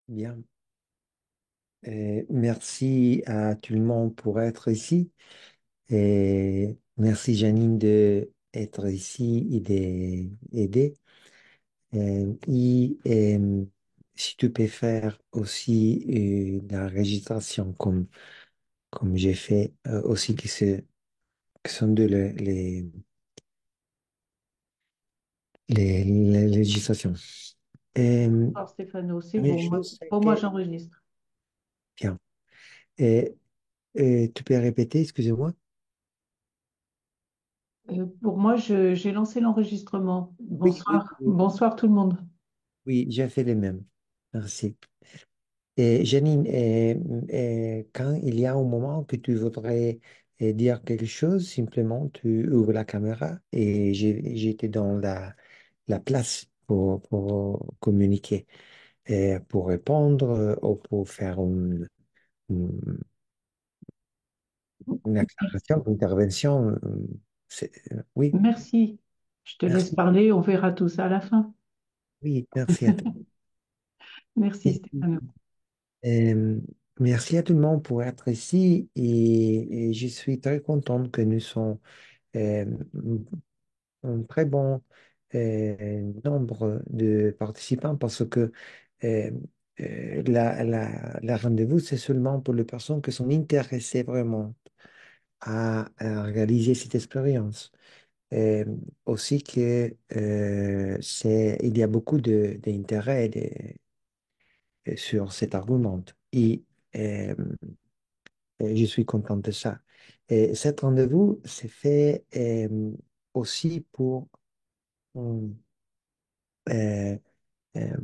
Bien. Merci à tout le monde pour être ici. Et merci Janine de être ici et d'aider. Si tu peux faire aussi la registration comme j'ai fait aussi, que sont les législations. Euh, Alors, Stéphano, c'est une bon. chose, c'est Pour moi, que, j'enregistre. bien. Et, tu peux répéter, excusez-moi? Pour moi, j'ai lancé l'enregistrement. Oui, oui, Bonsoir. oui. Bonsoir tout le monde. Oui, j'ai fait les mêmes. Merci. Et Janine, quand il y a un moment que tu voudrais dire quelque chose, simplement tu ouvres la caméra et j'étais dans la place pour communiquer, et pour répondre ou pour faire une, une acclaration, une intervention. Oui, Merci. Je te laisse merci. parler. On verra tout ça à la fin. Oui, merci à toi. Merci, Stéphano. Euh, Merci à tout le monde pour être ici et je suis très contente que nous sommes euh, un très bon nombre de participants parce que euh, la rendez-vous, c'est seulement pour les personnes qui sont intéressées vraiment à réaliser cette expérience. Euh, Aussi que il y a beaucoup d'intérêt sur cet argument. Euh, je suis content de ça. Et cet rendez-vous s'est fait aussi euh, euh, euh,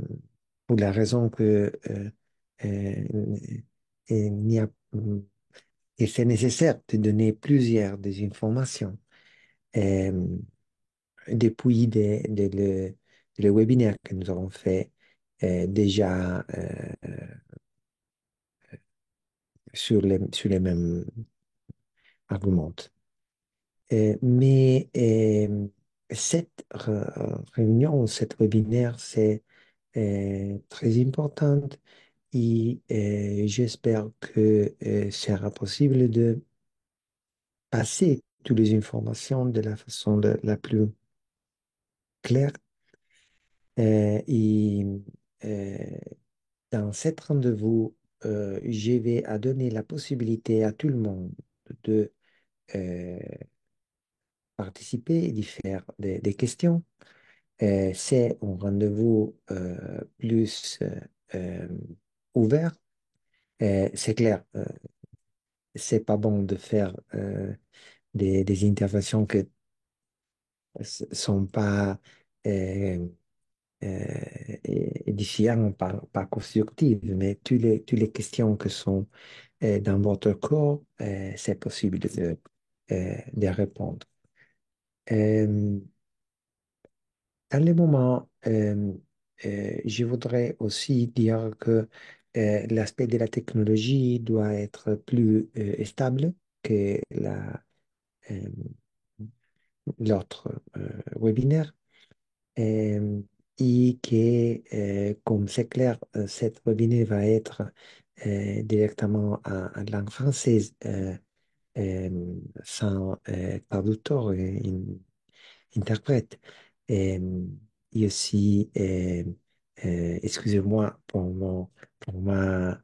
pour la raison que euh, il y a, et c'est nécessaire de donner plusieurs des informations euh, depuis le webinaire que nous avons fait déjà sur les mêmes arguments. Mais cette réunion, cette webinaire, c'est très importante et j'espère que sera possible de passer toutes les informations de la façon la plus claire. Et euh, dans cette rendez-vous, je vais à donner la possibilité à tout le monde de euh, participer et d'y faire des questions. C'est un rendez-vous plus euh, ouvert. C'est clair, c'est pas bon de faire des interventions qui sont pas euh, édifiantes, pas constructives, mais toutes les questions qui sont dans votre corps, c'est possible de répondre. Euh, Dans le moment, je voudrais aussi dire que l'aspect de la technologie doit être plus stable que euh, l'autre webinaire euh, et que, comme c'est clair, cette webinaire va être directement en langue française sans traducteur et interprète. Et, et aussi, excusez-moi pour ma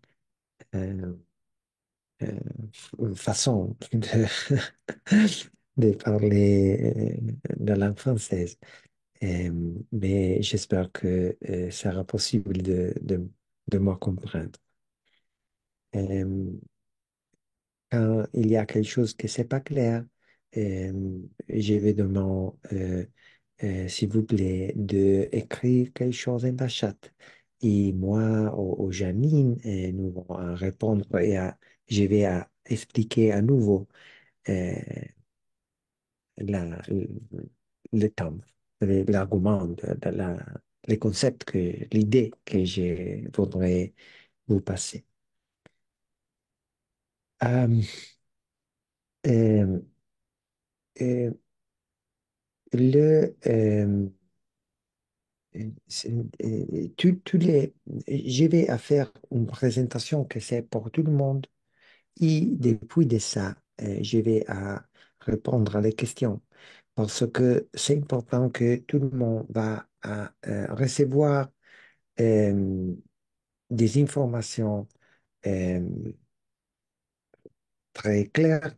euh, façon de parler la langue française. Mais j'espère que ça sera possible de me comprendre. Euh, Quand il y a quelque chose qui n'est pas clair, je vais demander, s'il vous plaît, de écrire quelque chose dans la chat. Et moi, au Janine, nous allons répondre je vais expliquer à nouveau euh, la, le thème, l'argument, les concepts, l'idée que je voudrais vous passer. Euh, euh, euh, le, c'est- je vais à faire une présentation que c'est pour tout le monde. Et depuis de ça, je vais à répondre à les questions parce que c'est important que tout le monde va à, recevoir euh, des informations euh, très claires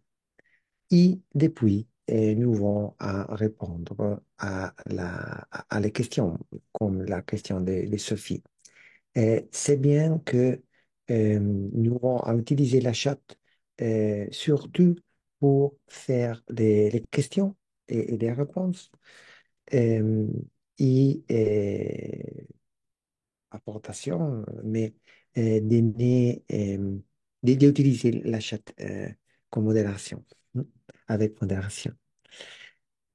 et depuis, nous allons à répondre à les questions, comme la question de Sophie. C'est bien que nous allons à utiliser la chat surtout pour faire les questions et les réponses euh, et apportations, mais donner, d'utiliser la chat comme modération, avec modération.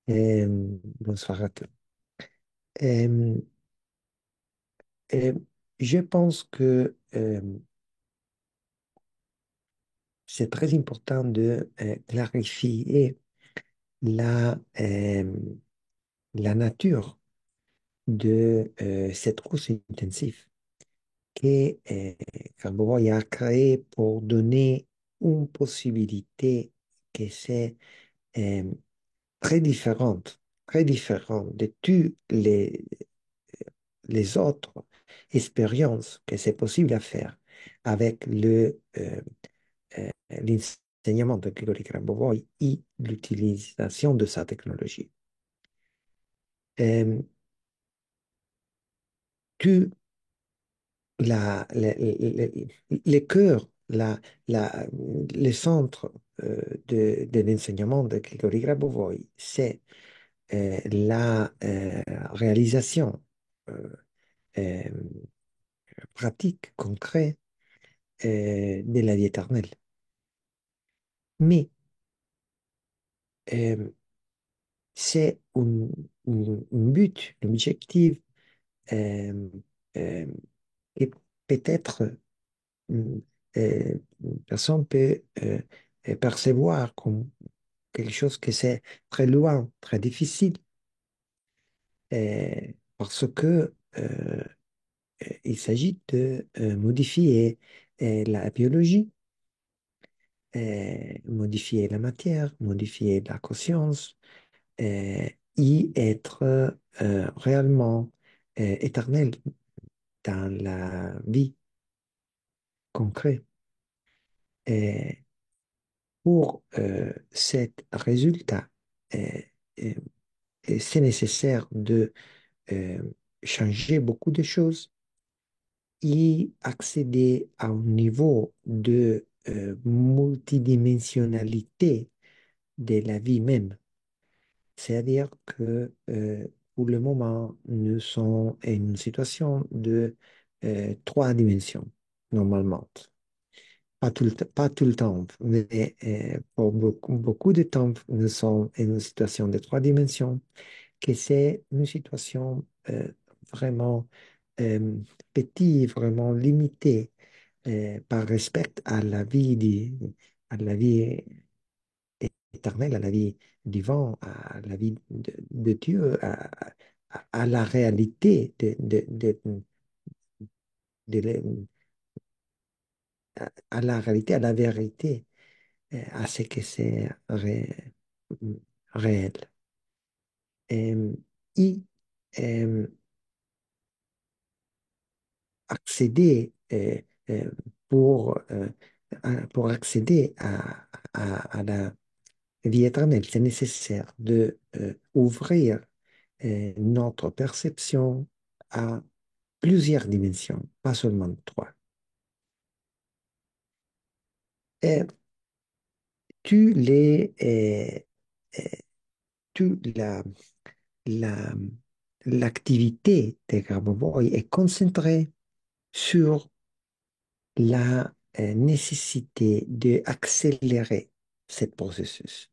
Bonsoir à tous. Euh, euh, je pense que c'est très important de clarifier la nature de cette course intensive que Carbone a créée pour donner une possibilité que c'est euh, très différente de toutes les autres expériences que c'est possible à faire avec l'enseignement de Grigori Grabovoi et l'utilisation de sa technologie. Euh, tu, les cœurs, les centres de l'enseignement de Grigori Grabovoi, c'est la réalisation euh, euh, pratique, concrète de la vie éternelle. Mais euh, c'est un but, un objectif euh, euh, et peut-être une personne peut percevoir comme quelque chose que c'est très loin, très difficile, parce que il s'agit de modifier la biologie, modifier la matière, modifier la conscience, y être réellement éternel dans la vie concrète. Et pour cet résultat, euh, euh, c'est nécessaire de euh, changer beaucoup de choses et accéder à un niveau de multidimensionnalité de la vie même. C'est-à-dire que pour le moment, nous sommes en une situation de trois dimensions, normalement. Pas tout le temps, mais pour beaucoup de temps, nous sommes en une situation de trois dimensions, que c'est une situation vraiment euh, petite, vraiment limitée par respect à la vie, à la vie éternelle, à la vie divine, à la vie de Dieu, à la réalité de à la réalité, à la vérité, à ce que c'est réel. Euh, et euh, accéder euh, pour, euh, pour accéder à la vie éternelle, c'est nécessaire de ouvrir notre perception à plusieurs dimensions, pas seulement trois. Et tu les, tu la, l'activité des Grabovoi est concentrée sur la nécessité d'accélérer ce processus.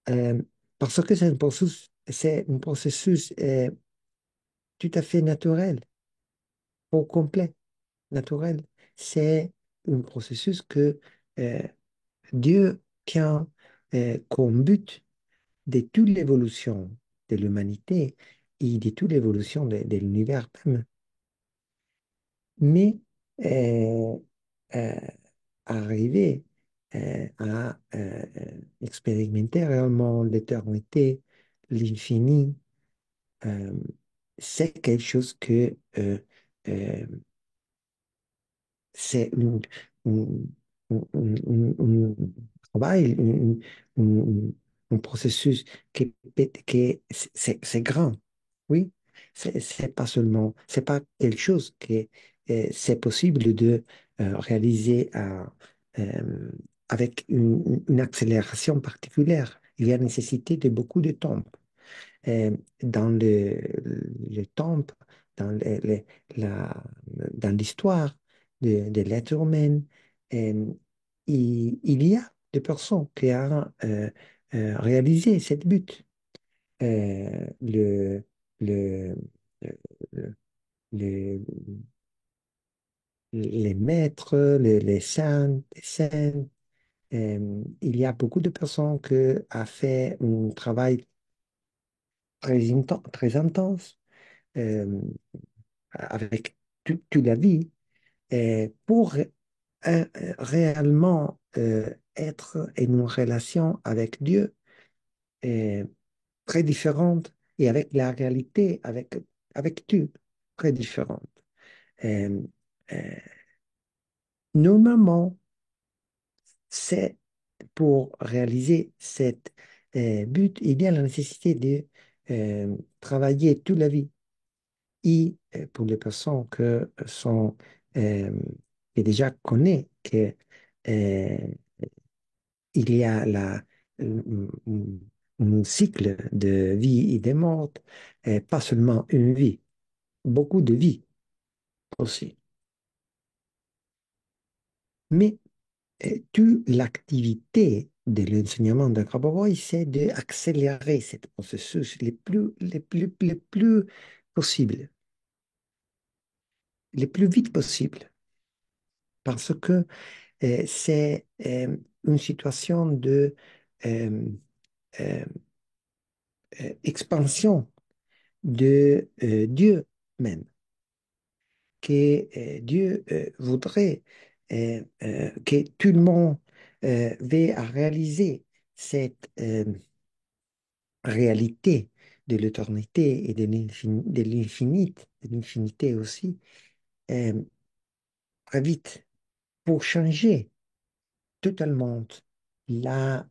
Euh, Parce que c'est un processus tout à fait naturel, au complet, naturel. C'est un processus que euh, Dieu tient comme but de toute l'évolution de l'humanité et de toute l'évolution de l'univers même. Mais euh, euh, arriver à expérimenter réellement l'éternité, l'infini, euh, c'est quelque chose que euh, c'est une- un travail, un processus c'est grand. Oui, c'est pas seulement, c'est pas quelque chose que c'est possible de réaliser avec une accélération particulière. Il y a nécessité de beaucoup de temps dans le temps, dans la, dans l'histoire de l'être humain, il y a des personnes qui ont réalisé cette but. Le, le, le- le- les maîtres, les saints, il y a beaucoup de personnes qui ont fait un travail très intense euh, avec toute la vie pour réellement être en une relation avec Dieu euh, très différente et avec la réalité, avec Dieu très différente. Euh, euh, Normalement, c'est pour réaliser cette but, il y a la nécessité de travailler toute la vie. Et pour les personnes euh, qui déjà connaissent que euh, il y a un cycle de vie et de mort, pas seulement une vie, beaucoup de vies aussi. Mais toute l'activité de l'enseignement de Grabovoi, c'est d'accélérer ce processus le plus possible, le plus vite possible, parce que c'est une situation de euh, euh, expansion de Dieu même, que Dieu voudrait que tout le monde veille à réaliser cette réalité de l'éternité et de l'infinité aussi, euh, très vite pour changer totalement la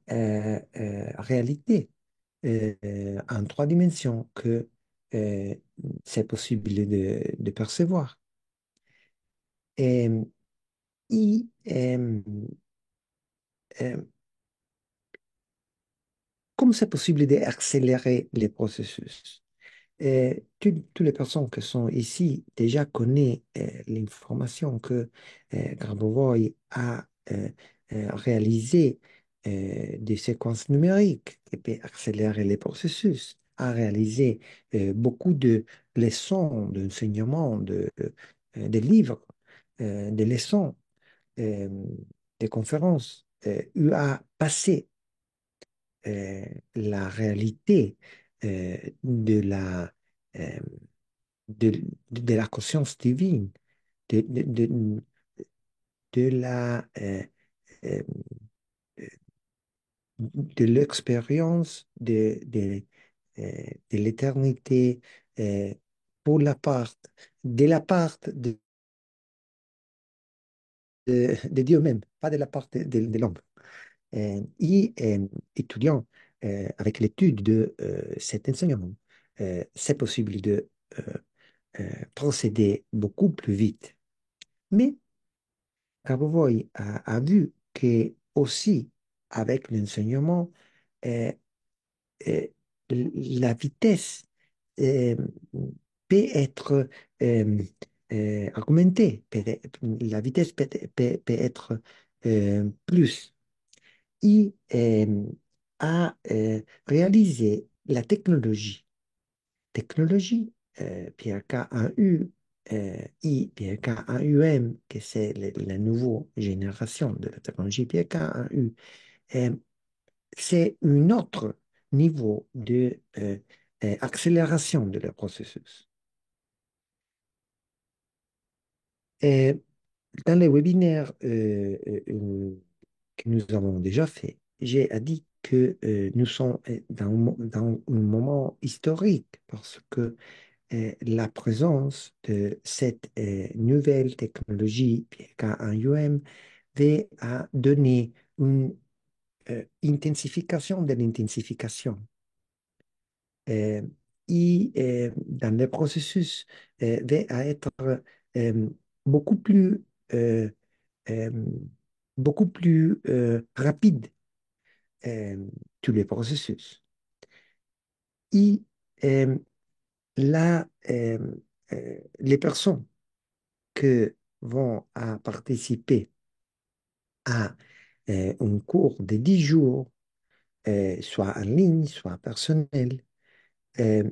réalité en trois dimensions que euh, c'est possible de percevoir. Et, et, euh, comme c'est possible d'accélérer les processus? Toutes les personnes qui sont ici déjà connaissent l'information que Grabovoi a réalisé des séquences numériques qui peuvent accélérer les processus, a réalisé beaucoup de leçons, d'enseignements, de livres, de leçons, euh, des conférences, a passé la réalité euh, de euh, de la conscience divine, de, de, de, de la, euh, de l'expérience de l'éternité pour de la part de Dieu même, pas de la part de l'homme. Et étudiant avec l'étude de cet enseignement, c'est possible de procéder beaucoup plus vite. Mais Grabovoi a vu que aussi avec l'enseignement, euh, euh, la vitesse euh, peut être euh, augmentée, la vitesse peut être plus. Il a réalisé la technologie PRK1U et PRK1UM, que c'est la nouvelle génération de la technologie PRK1U, c'est un autre niveau de accélération de le processus. Et dans les webinaires que nous avons déjà fait, j'ai dit que nous sommes dans un moment historique parce que la présence de cette nouvelle technologie KAUM va donner une intensification de l'intensification. Euh, dans le processus va être euh, beaucoup plus, euh, euh, beaucoup plus rapide, euh, tous les processus. Et euh, là, les personnes qui vont à participer à un cours de 10 jours, soit en ligne, soit personnel, euh,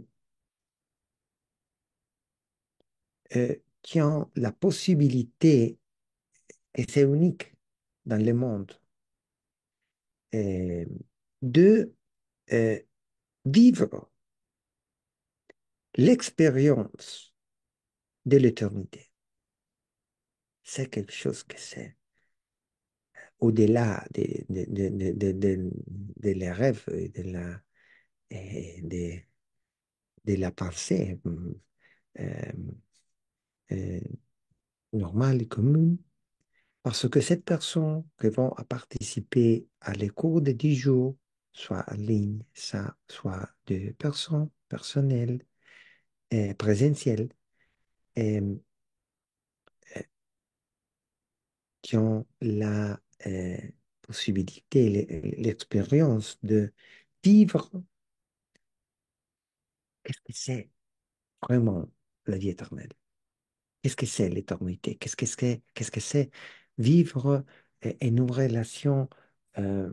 qui ont la possibilité, et c'est unique dans le monde, euh, de euh, vivre l'expérience de l'éternité. C'est quelque chose que c'est au-delà de les rêves et et de la pensée euh, euh, normale et commune. Parce que cette personne qui vont participer à les cours de 10 jours, soit en ligne, ça, soit de personnes personnelles, présentielles, euh, qui ont la possibilité, l'expérience de vivre qu'est-ce que c'est vraiment la vie éternelle. Qu'est-ce que c'est l'éternité? Qu'est-ce que c'est vivre une relation euh,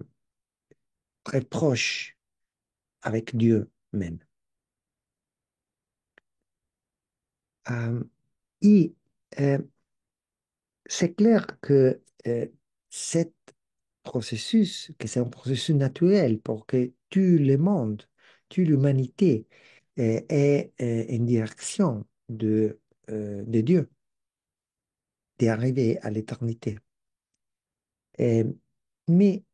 très proche avec Dieu même. Euh, et euh, c'est clair que cet processus, que c'est un processus naturel pour que tout le monde, toute l'humanité ait une direction de Dieu, d'arriver à l'éternité. Euh, mais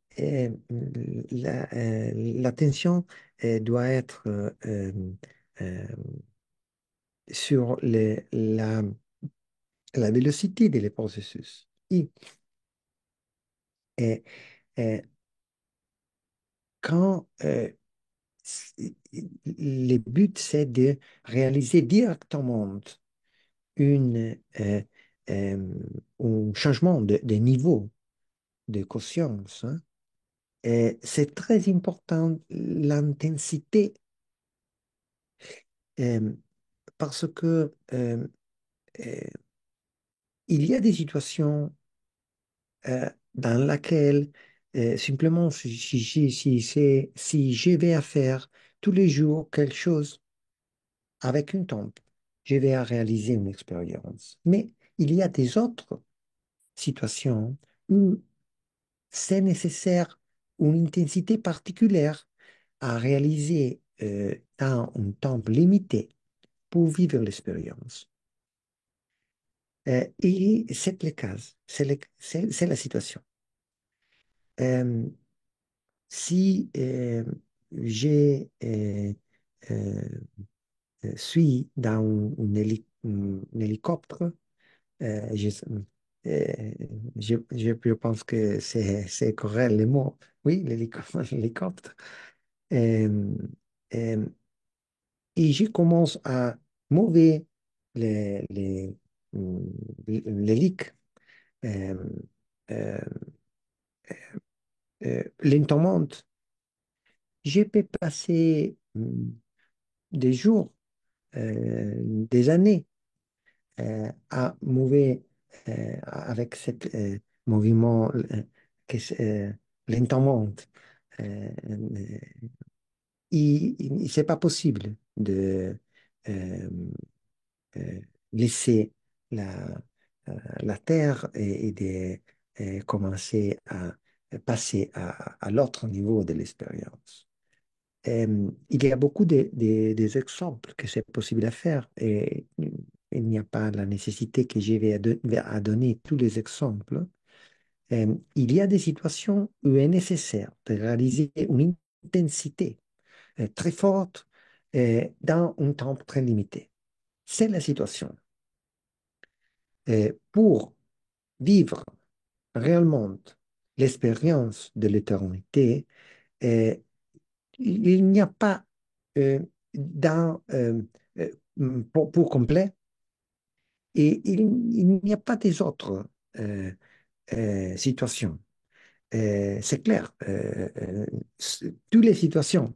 l'attention doit être euh, sur la vélocité des processus. Et, et quand le but, c'est de réaliser directement une, un changement de niveau de conscience, hein, et c'est très important l'intensité euh, parce que euh, il y a des situations dans lesquelles simplement si je vais à faire tous les jours quelque chose avec une tombe, je vais à réaliser une expérience. Mais il y a des autres situations où c'est nécessaire une intensité particulière à réaliser dans un temps limité pour vivre l'expérience. Et c'est le cas, c'est la situation. Euh, si je euh, suis dans un hélicoptère, je, euh, je pense que c'est correct le mot. Oui, l'hélicoptère. Euh, euh, et je commence à mouvoir les, les, mm, l'hélice euh, euh, lentement. Je peux passer des jours, des années à mouvoir avec ce mouvement que lentement. Euh, euh, c'est pas possible de euh, euh, laisser la Terre et de commencer à passer à l'autre niveau de l'expérience. Il y a beaucoup des exemples que c'est possible à faire et il n'y a pas la nécessité que je vais à donner tous les exemples. Il y a des situations où il est nécessaire de réaliser une intensité très forte dans un temps très limité. C'est la situation. Pour vivre réellement l'expérience de l'éternité, euh, il n'y a pas euh, dans, pour complet et il n'y a pas des autres euh, situations. C'est clair, toutes les situations,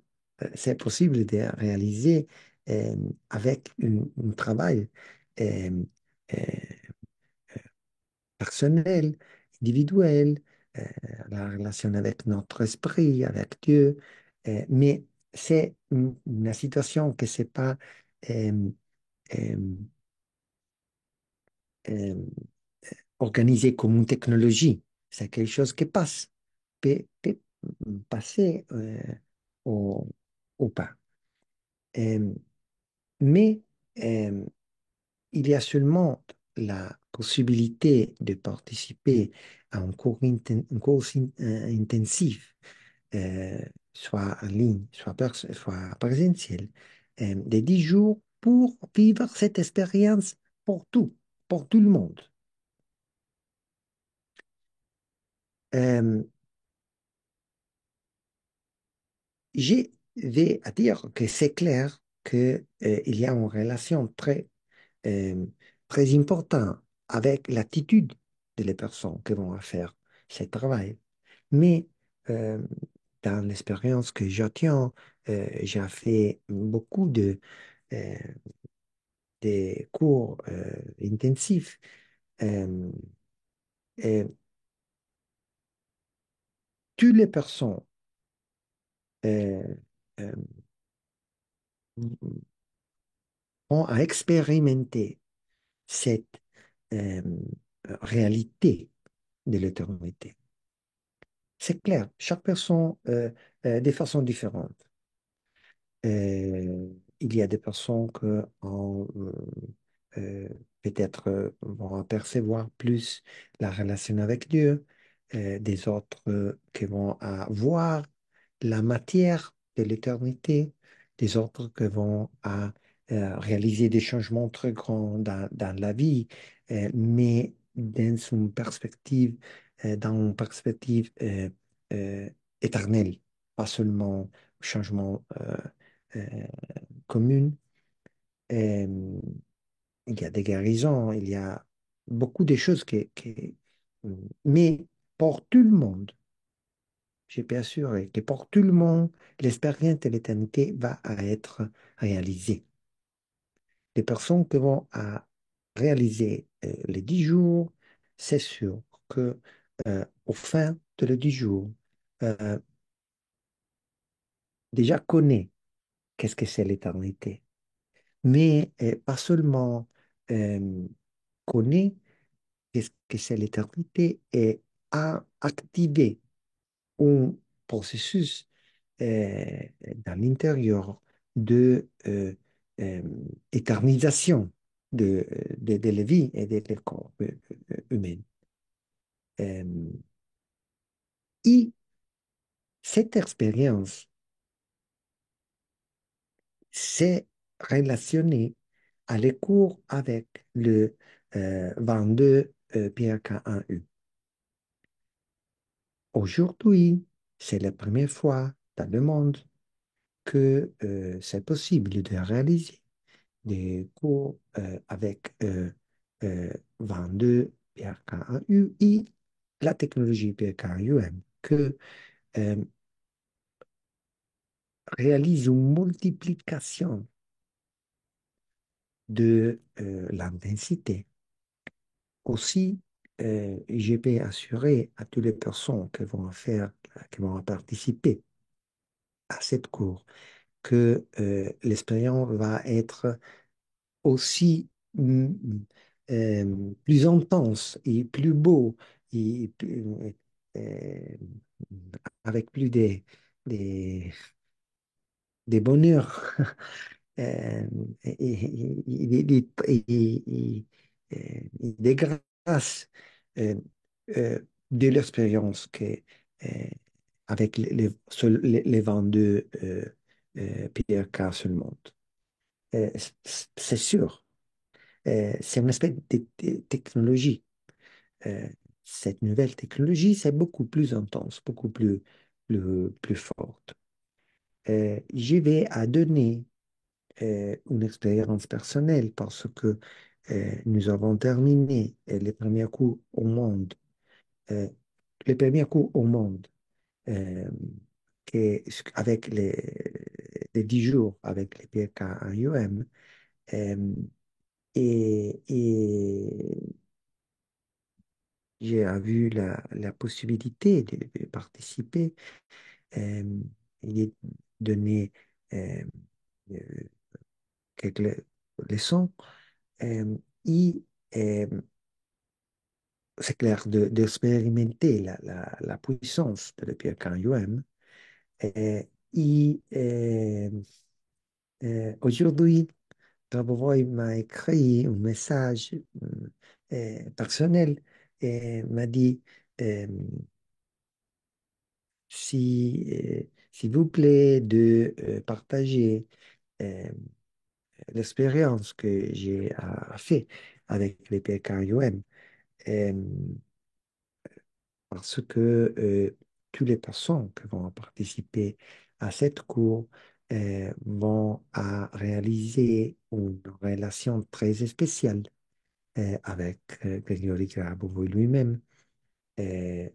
c'est possible de réaliser euh, avec un travail euh, euh, personnel, individuel, euh, la relation avec notre esprit, avec Dieu, mais c'est une situation que c'est pas euh, euh, euh, organisé comme une technologie. C'est quelque chose qui passe, peut passer au, au pas. Euh, mais euh, il y a seulement la possibilité de participer à un cours intensif, euh, soit en ligne, soit présentiel, de 10 jours pour vivre cette expérience pour tout le monde. Euh, J'ai vais à dire que c'est clair que, il y a une relation euh, très importante avec l'attitude de les personnes qui vont faire ce travail. Mais euh, dans l'expérience que j'obtiens, j'ai fait beaucoup euh, de cours intensifs. Euh, et toutes les personnes euh, euh, ont à expérimenter cette euh, réalité de l'éternité. C'est clair, chaque personne de façon différente. Il y a des personnes qui ont euh, peut-être vont apercevoir plus la relation avec Dieu, des autres qui vont voir la matière de l'éternité, des autres qui vont réaliser des changements très grands dans la vie, mais dans une perspective euh, éternelle, pas seulement changement euh, commun. Euh, il y a des guérisons, il y a beaucoup de choses mais pour tout le monde, je peux assurer que pour tout le monde, l'expérience de l'éternité va à être réalisée. Les personnes qui vont à réaliser les 10 jours, c'est sûr que au fin de les 10 jours, euh, déjà connaît qu'est-ce que c'est l'éternité. Mais pas seulement euh, connaît qu'est-ce que c'est l'éternité et a activé un processus euh, dans l'intérieur de éternisation de la vie et des corps humains. Euh, et cette expérience s'est relationnée à les cours avec le 22 PRK1U. Aujourd'hui, c'est la première fois dans le monde que c'est possible de réaliser des cours avec 22 PRK1U et la technologie PRK-UM que euh, réalise une multiplication de l'intensité. Aussi, je peux assurer à toutes les personnes qui vont participer à cette cours que l'expérience va être aussi plus intense et plus beau et euh, avec plus des, des bonheurs, euh, et des grâces euh, euh, de l'expérience que, euh, avec les 22 PRK sur le monde. C'est sûr, c'est un aspect de technologie. Euh, cette nouvelle technologie, c'est beaucoup plus intense, beaucoup plus forte. J'y vais à donner une expérience personnelle parce que nous avons terminé les premiers cours au monde, euh, les premiers cours au monde euh, avec les 10 jours avec les PK en UM. euh, et j'ai vu la possibilité de participer. Euh, il est donné euh, euh, quelques leçons. Euh, et euh, c'est clair d'expérimenter la puissance de l'EPK-UM. Euh, et aujourd'hui, Grabovoi m'a écrit un message personnel et m'a dit euh, s'il vous plaît de partager euh, l'expérience que j'ai fait avec les PKUM. Euh, Parce que toutes les personnes qui vont participer à cette cours vont à réaliser une relation très spéciale avec Grégory Grabovoy lui-même.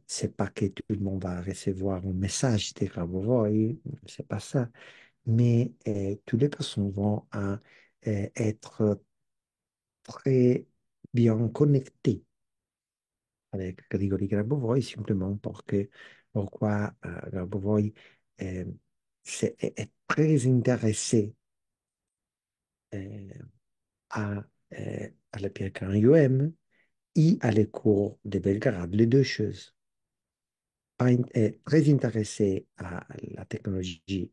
C'est pas que tout le monde va recevoir un message de Grabovoy, c'est pas ça, mais toutes les personnes vont être très bien connectées avec Grigori Grabovoy, simplement parce que pourquoi Grabovoy euh, est très intéressé euh, à, à la Pierre UM et à les cours de Belgrade, les deux choses. Très intéressé à la technologie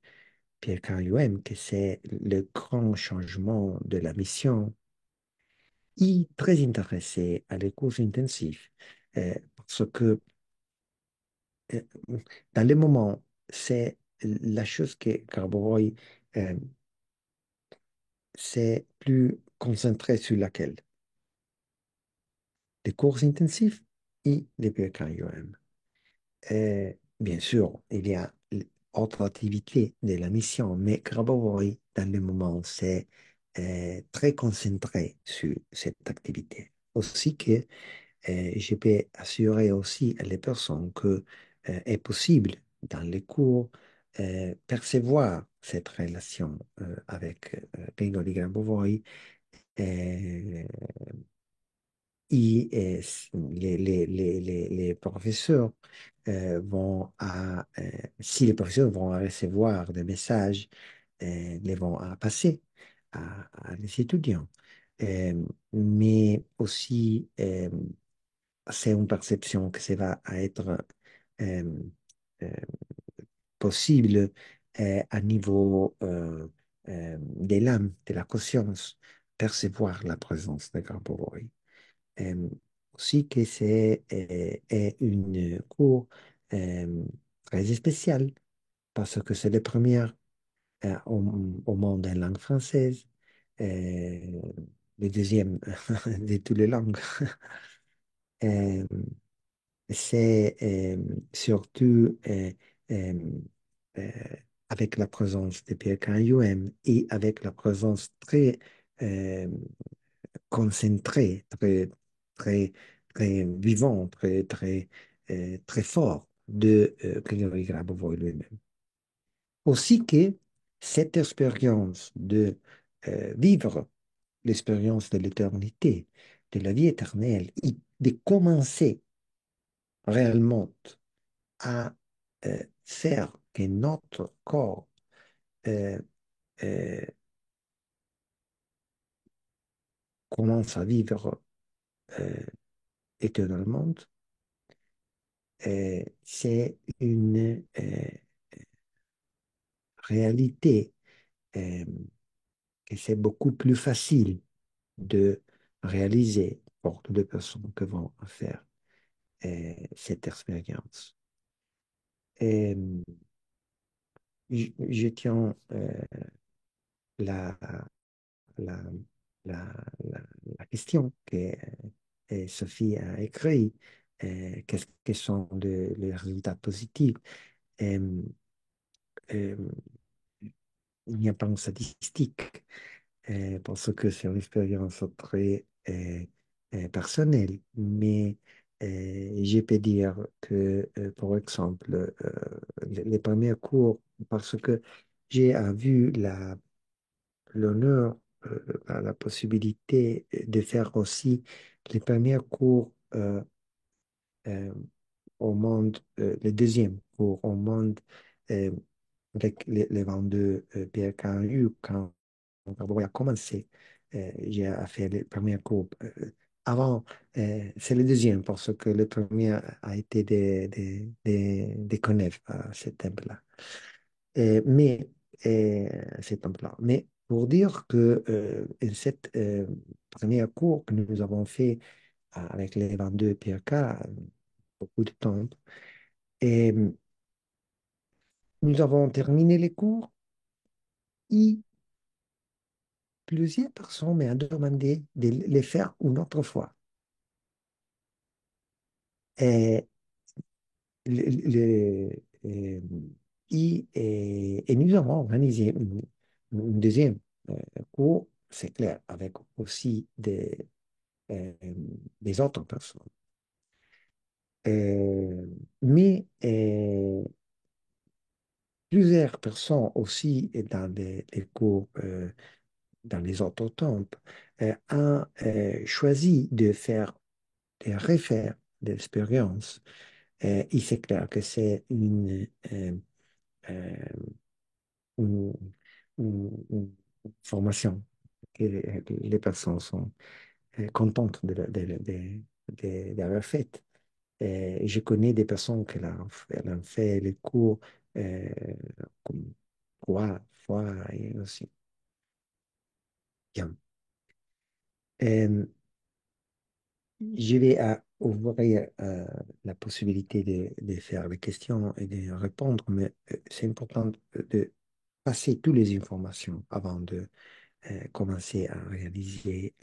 Pierre UM, que c'est le grand changement de la mission, et très intéressé à les cours intensifs, parce que euh, dans les moments, c'est la chose que Carboy euh, c'est plus concentré sur laquelle les cours intensifs et les PKIOM. Bien sûr, il y a autre activité de la mission, mais Grabovoi, dans le moment, c'est très concentré sur cette activité. Aussi que je peux assurer aussi à les personnes que est possible dans les cours percevoir cette relation avec Grigori Grabovoi euh, et les professeurs si les professeurs vont recevoir des messages, les vont à passer à les étudiants. Mais aussi, c'est une perception que ça va être euh, euh, possible à niveau de l'âme, de la conscience, percevoir la présence de Grabovoi. Euh, Aussi que c'est est une cours euh, très spéciale parce que c'est la première au monde en langue française, euh, le deuxième de toutes les langues. Euh, c'est surtout euh, euh, avec la présence de Pierre Canyon et avec la présence très euh, concentré, très vivant, très fort de Grégory Grabovoy lui-même. Aussi que cette expérience de vivre l'expérience de l'éternité, de la vie éternelle, et de commencer réellement à faire que notre corps euh, euh, commence à vivre euh, éternellement, c'est une réalité euh, que c'est beaucoup plus facile de réaliser pour toutes les personnes qui vont faire cette expérience. Et je tiens la, la, la, la, la question que Sophie a écrite, qu'est-ce que sont les résultats positifs. Euh, euh, il n'y a pas une statistique parce que c'est une expérience très personnelle, mais je peux dire que, par exemple, les premiers cours, parce que j'ai vu l'honneur, la possibilité de faire aussi les premiers cours euh, au monde, le deuxième cours au monde euh, avec les 22 PRKU quand a commencé. J'ai fait le premier cours. Avant, c'est le deuxième parce que le premier a été des Conèves à ce temple-là. Mais, ce temple-là. Mais pour dire que cette premier cours que nous avons fait avec les 22 PRK, beaucoup de temps, et nous avons terminé les cours et plusieurs personnes m'ont demandé de les faire une autre fois. Et, euh, et nous avons organisé une deuxième cours, c'est clair, avec aussi euh, des autres personnes. Euh, mais plusieurs personnes aussi dans les cours, dans les autres temples, ont choisi de faire, de refaire l'expérience. Et c'est clair que c'est euh, une, une formation que les personnes sont contentes d'avoir faite. Je connais des personnes qui elles ont fait les cours euh, comme 3 fois et aussi. Bien. Euh, je vais ouvrir la possibilité de faire des questions et de répondre, mais c'est important de passer toutes les informations avant de commencer à réaliser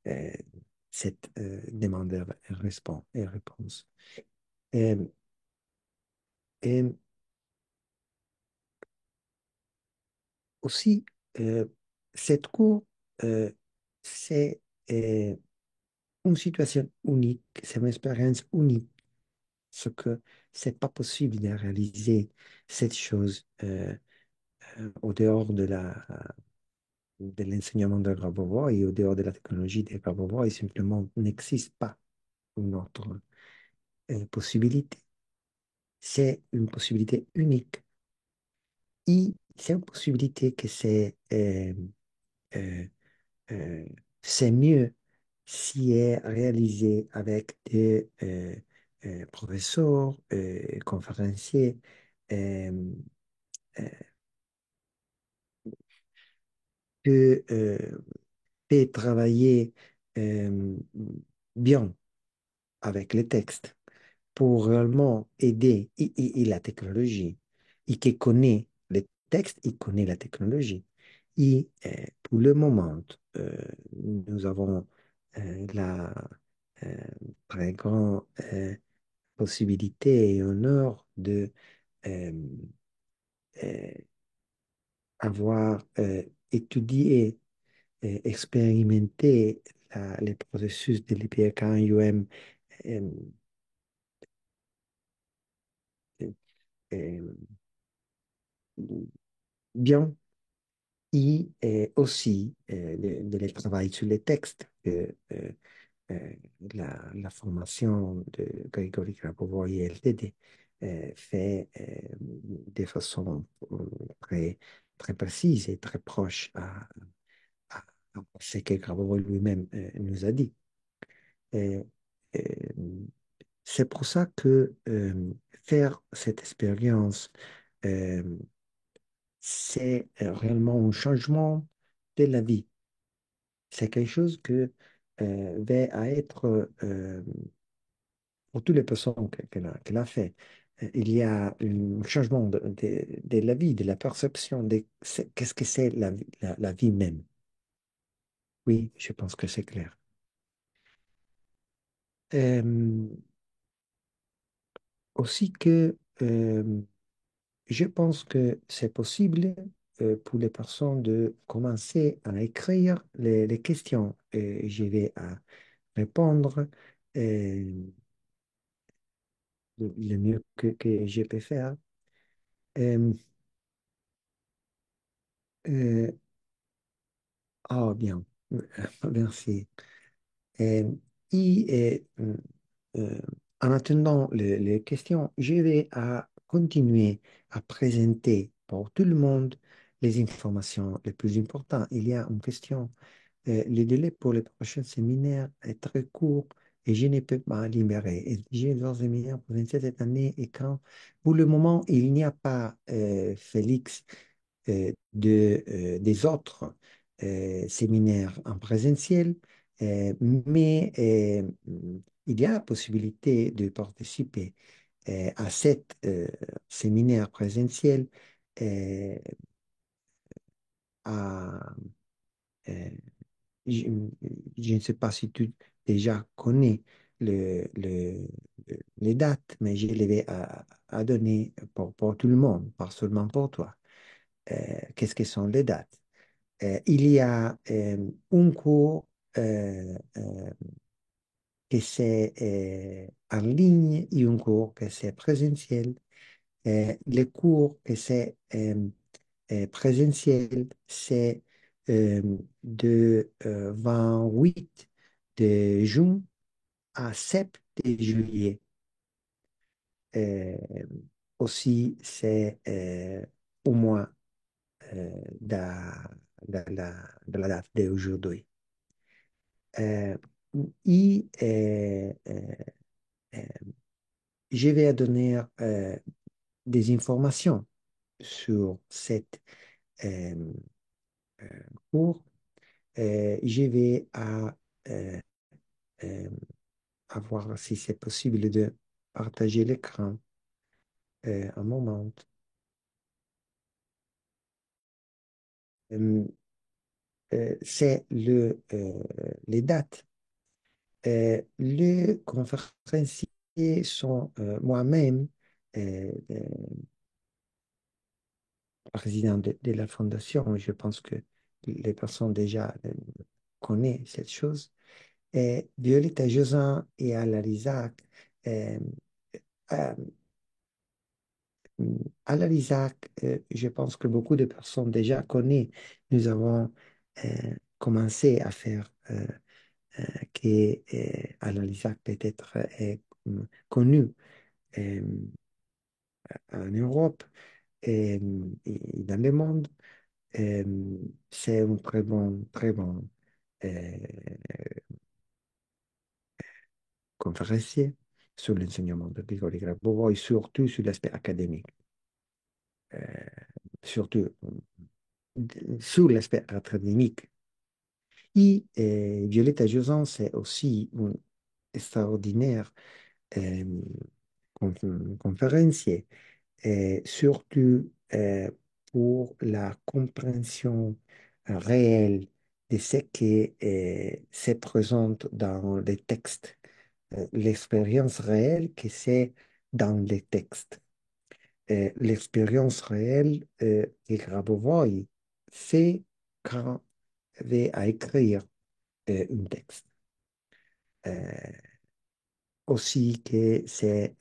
euh, cette demande et réponse. Et, et aussi, euh, cette cour, euh, c'est une situation unique, c'est une expérience unique, ce que c'est pas possible de réaliser cette chose au dehors de l'enseignement de Grabovoi et au dehors de la technologie de Grabovoi, il simplement n'existe pas une autre possibilité. C'est une possibilité unique. Et c'est une possibilité que euh, euh, c'est mieux si est réalisé avec des professeurs, conférenciers, euh, euh, que peut travailler euh, bien avec les textes pour réellement aider et la technologie. Et qui connaît les textes, il connaît la technologie. Et pour le moment, euh, nous avons la euh, très grande possibilité et honneur de euh, euh, avoir étudié et expérimenté les processus de l'IPK-UM euh, euh, bien et aussi de les travailler sur les textes. Euh, la formation de Grégory Grabovoy et LTD fait de façon très, très précise et très proche à ce que Grabovoy lui-même nous a dit. Et, euh, c'est pour ça que faire cette expérience euh, c'est réellement un changement de la vie. C'est quelque chose que va à être pour toutes les personnes qu'elle a fait. Il y a un changement de la vie, de la perception de qu'est-ce que c'est la vie même. Oui, je pense que c'est clair. Euh, Aussi que je pense que c'est possible pour les personnes de commencer à écrire les questions et je vais à répondre le mieux que je peux faire. Euh, euh, bien, merci. Euh, et euh, en attendant les questions, je vais à continuer à présenter pour tout le monde les informations les plus importantes. Il y a une question. Le délai pour le prochain séminaire est très court et je ne peux pas libérer. Et j'ai deux séminaires pour cette année et quand, pour le moment, il n'y a pas, Félix, des autres séminaires en présentiel, mais il y a la possibilité de participer à cet séminaire présentiel euh, à, euh, je, je ne sais pas si tu déjà connais les dates, mais je les vais à donner pour tout le monde, pas seulement pour toi. Qu'est-ce que sont les dates? Il y a un cours que c'est en ligne et un cours que c'est présentiel. Les cours que c'est présentiel, c'est euh, de 28 de juin à 7 de juillet. Euh, Aussi, c'est au mois de, de la date d'aujourd'hui. Euh, et euh, je vais donner des informations sur cette euh, euh, cours. Je vais euh, euh, à voir si c'est possible de partager l'écran un moment. Euh, c'est les dates. Les conférenciers sont moi-même, président de la fondation. Je pense que les personnes déjà connaissent cette chose. Et Violetta Josin et Alain Isaac. Euh, euh, Alain Isaac, je pense que beaucoup de personnes déjà connaissent. Nous avons commencé à faire que Alain Isaac peut-être est connu euh, en Europe et dans le monde. Euh, c'est un très bon euh, conférencier sur l'enseignement de Grigori Grabovoi et surtout sur l'aspect académique. Euh, Surtout sur l'aspect académique. Et Violetta Josan, c'est aussi une extraordinaire euh, conférencier, et surtout pour la compréhension réelle de ce qui se présente dans les textes, l'expérience réelle que c'est dans les textes. L'expérience réelle que Grabovoi fait quand il va à écrire un texte. Euh, Aussi que c'est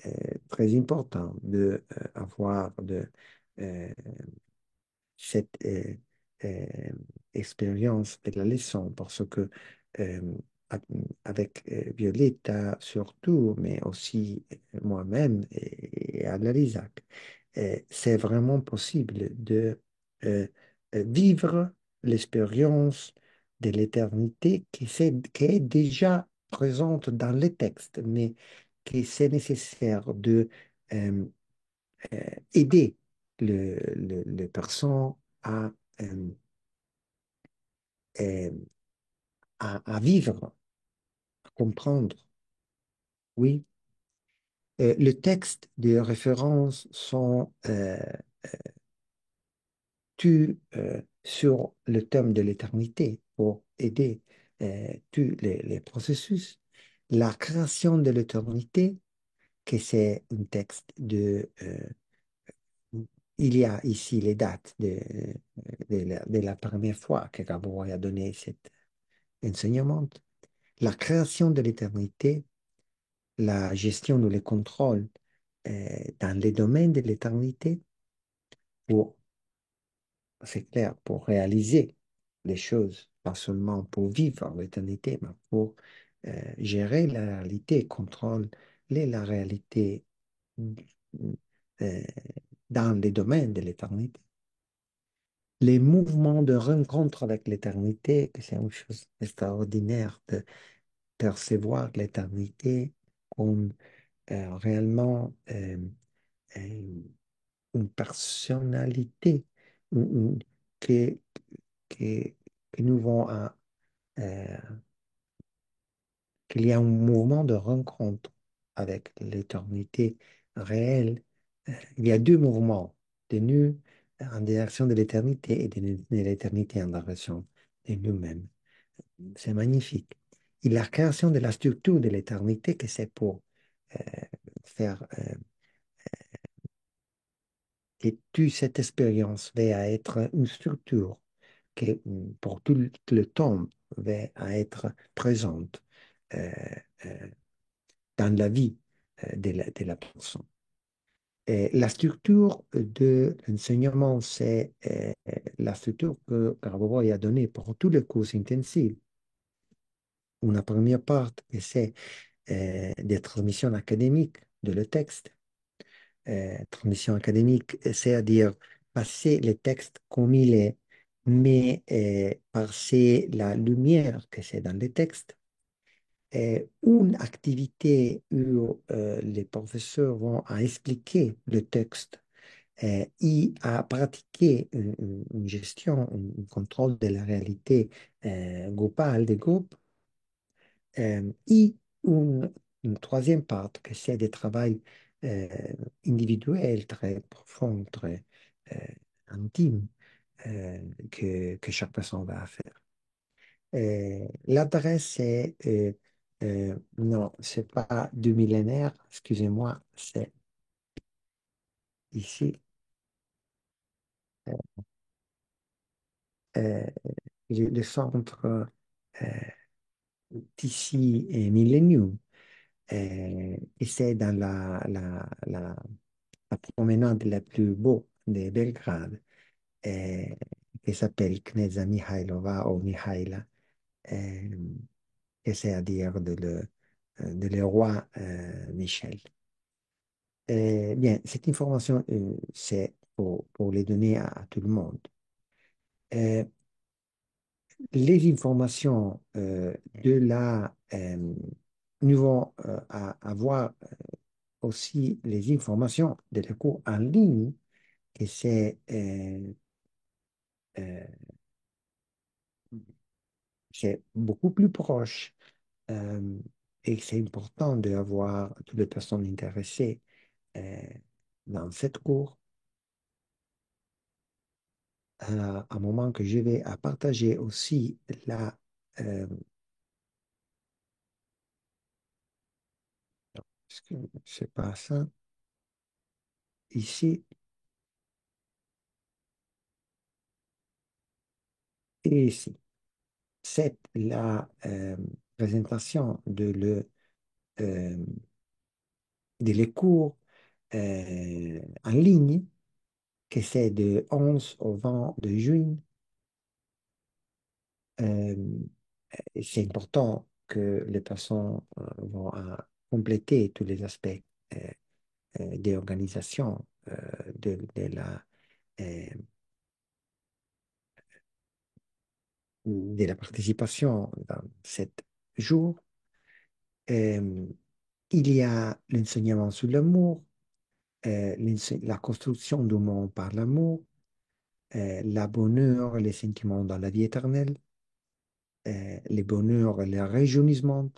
très important de avoir euh, cette euh, expérience de la leçon parce que euh, a- avec Violetta surtout, mais aussi moi-même et Alain Isaac, c'est vraiment possible de euh, vivre l'expérience de l'éternité qui est déjà présente dans les textes, mais que c'est nécessaire de euh, aider le personne euh, euh, à vivre, à comprendre. Oui. Le texte de référence sont sur le thème de l'éternité pour aider tous les processus. La création de l'éternité, que c'est un texte il y a ici les dates de la première fois que Gabor a donné cet enseignement. La création de l'éternité, la gestion ou le contrôle dans les domaines de l'éternité, pour, c'est clair, pour réaliser les choses, pas seulement pour vivre l'éternité, mais pour gérer la réalité, contrôler la réalité euh, dans les domaines de l'éternité. Les mouvements de rencontre avec l'éternité, que c'est une chose extraordinaire de percevoir l'éternité comme réellement euh, une personnalité une- que, que, que nous vont euh, qu'il y a un mouvement de rencontre avec l'éternité réelle. Il y a deux mouvements, de nous en direction de l'éternité et de l'éternité en direction de nous-mêmes. C'est magnifique. Et la création de la structure de l'éternité, que c'est pour euh, faire que toute cette expérience va être une structure qui, pour tout le temps, va être présente euh, euh, dans la vie de la personne. Et la structure de l'enseignement, c'est la structure que Grabovoi a donnée pour tous les cours intensifs. Une première partie, c'est des transmissions académiques de le texte. Transmission académique, c'est-à-dire passer le texte comme il est, mais passer la lumière que c'est dans le texte. Une activité où les professeurs vont à expliquer le texte et à pratiquer une gestion, un contrôle de la réalité groupale des groupes, et une troisième part, que c'est des travail euh, individuels très profonds, très euh, intimes, que chaque personne va faire. L'adresse, c'est non, c'est pas du millénaire, excusez-moi, c'est ici, euh, le centre euh, d'ici Millennium. Et c'est dans la promenade la plus beau de Belgrade, euh, qui s'appelle Kneza Mihailova ou Mihaila, euh, et c'est-à-dire de le roi Michel. Bien, cette information, c'est pour les donner à tout le monde. Euh, les informations de la... nous allons avoir aussi les informations de les cours en ligne, que euh, c'est beaucoup plus proche. euh, et c'est important d'avoir toutes les personnes intéressées euh, dans cette cours à un moment que je vais à partager aussi la... euh, est-ce que c'est pas ça? Ici et ici. C'est la présentation euh, de les cours en ligne, que c'est de 11 au 20 de juin. Euh, et c'est important que les personnes vont à compléter tous les aspects euh, des organisations euh, de la participation dans cet jour. Euh, il y a l'enseignement sur l'amour, la construction du monde par l'amour, la bonheur, les sentiments dans la vie éternelle, les bonheurs, les rajeunissement,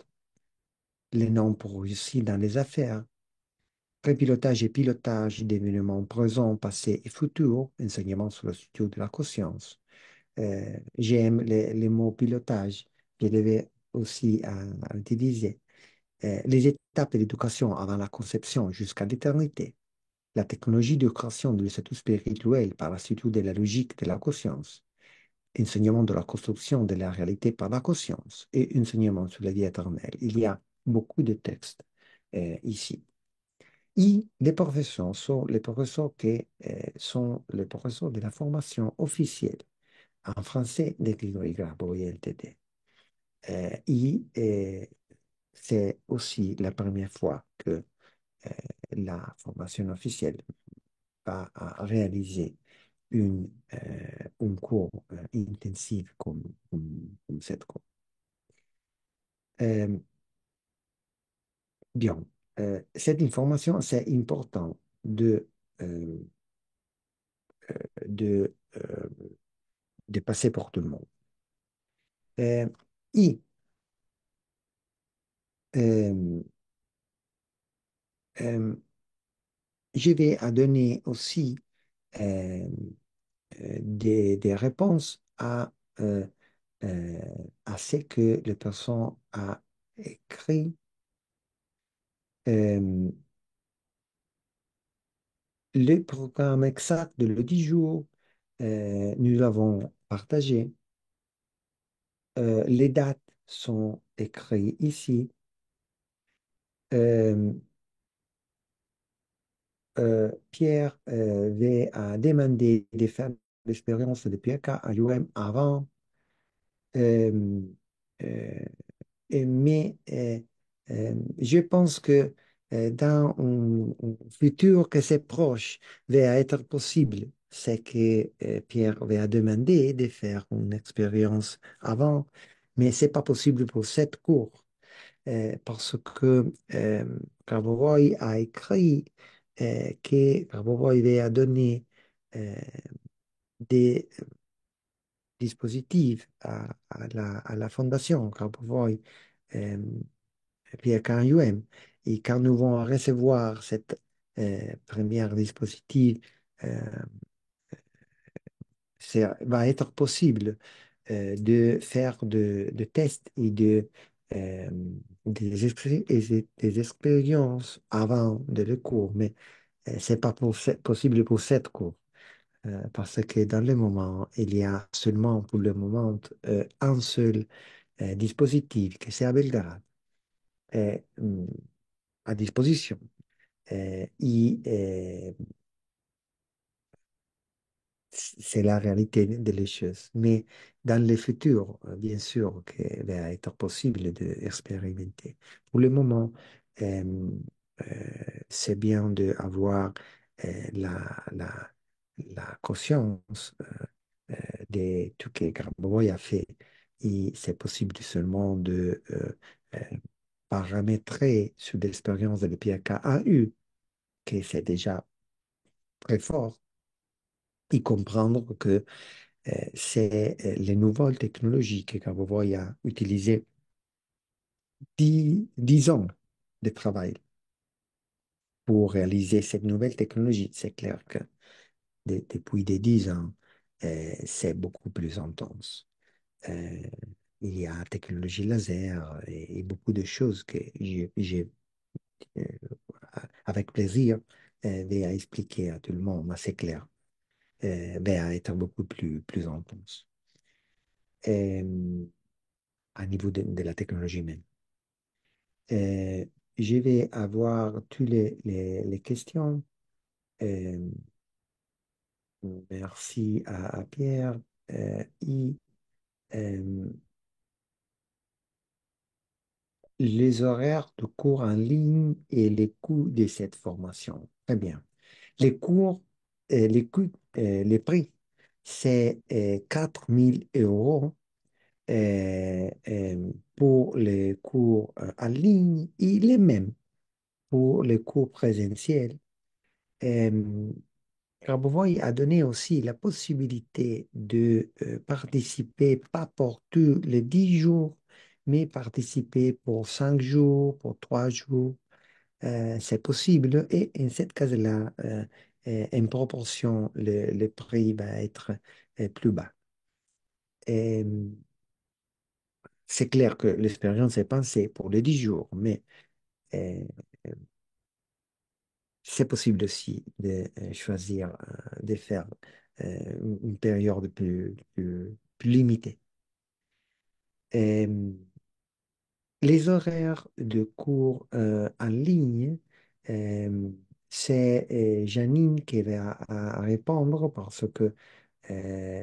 les noms pour réussir dans les affaires, pilotage et pilotage d'événements présents, passés et futurs, enseignement sur le studio de la conscience. J'aime les mots pilotage, je les vais aussi à utiliser. Les étapes de l'éducation avant la conception jusqu'à l'éternité. La technologie de création du statut spirituel par l'institut de la logique de la conscience. Enseignement de la construction de la réalité par la conscience et enseignement sur la vie éternelle. Il y a beaucoup de textes ici. Et les professeurs sont les professeurs qui sont les professeurs de la formation officielle en français de Grigori Grabo et LTD. C'est aussi la première fois que la formation officielle va à réaliser un cours intensif comme cette cours. Euh, bien, cette information, c'est important euh, de, euh, de passer pour tout le monde. Euh, et euh, euh, je vais à donner aussi euh, des réponses euh, euh, à ce que la personne a écrit. Euh, le programme exact de le 10 jours, nous l'avons partagé. Les dates sont écrites ici. Euh, Pierre va demander de faire l'expérience de PK à UM avant. Euh, euh, mais je pense que dans un futur que c'est proche, va être possible. C'est que Pierre va demander de faire une expérience avant, mais c'est pas possible pour cette cours parce que Grabovoi a écrit que Grabovoi va donner euh, des dispositifs à la fondation Grabovoi Pierre KUM. Et quand nous allons recevoir cette première dispositif, euh, va être possible de faire de tests et euh, des expériences avant de le cours, mais c'est pas possible pour cette cours. Parce que dans le moment, il y a seulement pour le moment un seul dispositif, que c'est à Belgrade, euh, à disposition. C'est la réalité des choses. Mais dans le futur, bien sûr, qu'il va être possible d'expérimenter. Pour le moment, euh, c'est bien d'avoir la conscience de tout ce que Grabovoi a fait. Et c'est possible seulement de euh, paramétrer sur l'expérience de l'EPK a eu, que c'est déjà très fort, et comprendre que c'est les nouvelles technologies que Grabovoi a utilisées 10 ans de travail pour réaliser cette nouvelle technologie. C'est clair que depuis des 10 ans, c'est beaucoup plus intense. Euh, il y a technologie laser et beaucoup de choses que euh, avec plaisir, vais expliquer à tout le monde, mais c'est clair, va être beaucoup plus intense. Euh, à niveau de la technologie même. Euh, je vais avoir toutes les questions. Euh, Merci à Pierre. Et, euh, les horaires de cours en ligne et les coûts de cette formation. Très bien. Les cours, les prix, c'est 4 000 euros pour les cours en ligne et les mêmes pour les cours présentiels. Euh, Grabovoi a donné aussi la possibilité de participer, pas pour tous les 10 jours, mais participer pour 5 jours, pour 3 jours. C'est possible. Et en cette case-là, en proportion, le prix va être plus bas. Et, c'est clair que l'expérience est pensée pour les 10 jours, mais euh, c'est possible aussi de choisir de faire une période plus limitée. Et, les horaires de cours en ligne, euh, c'est Janine qui va à répondre parce que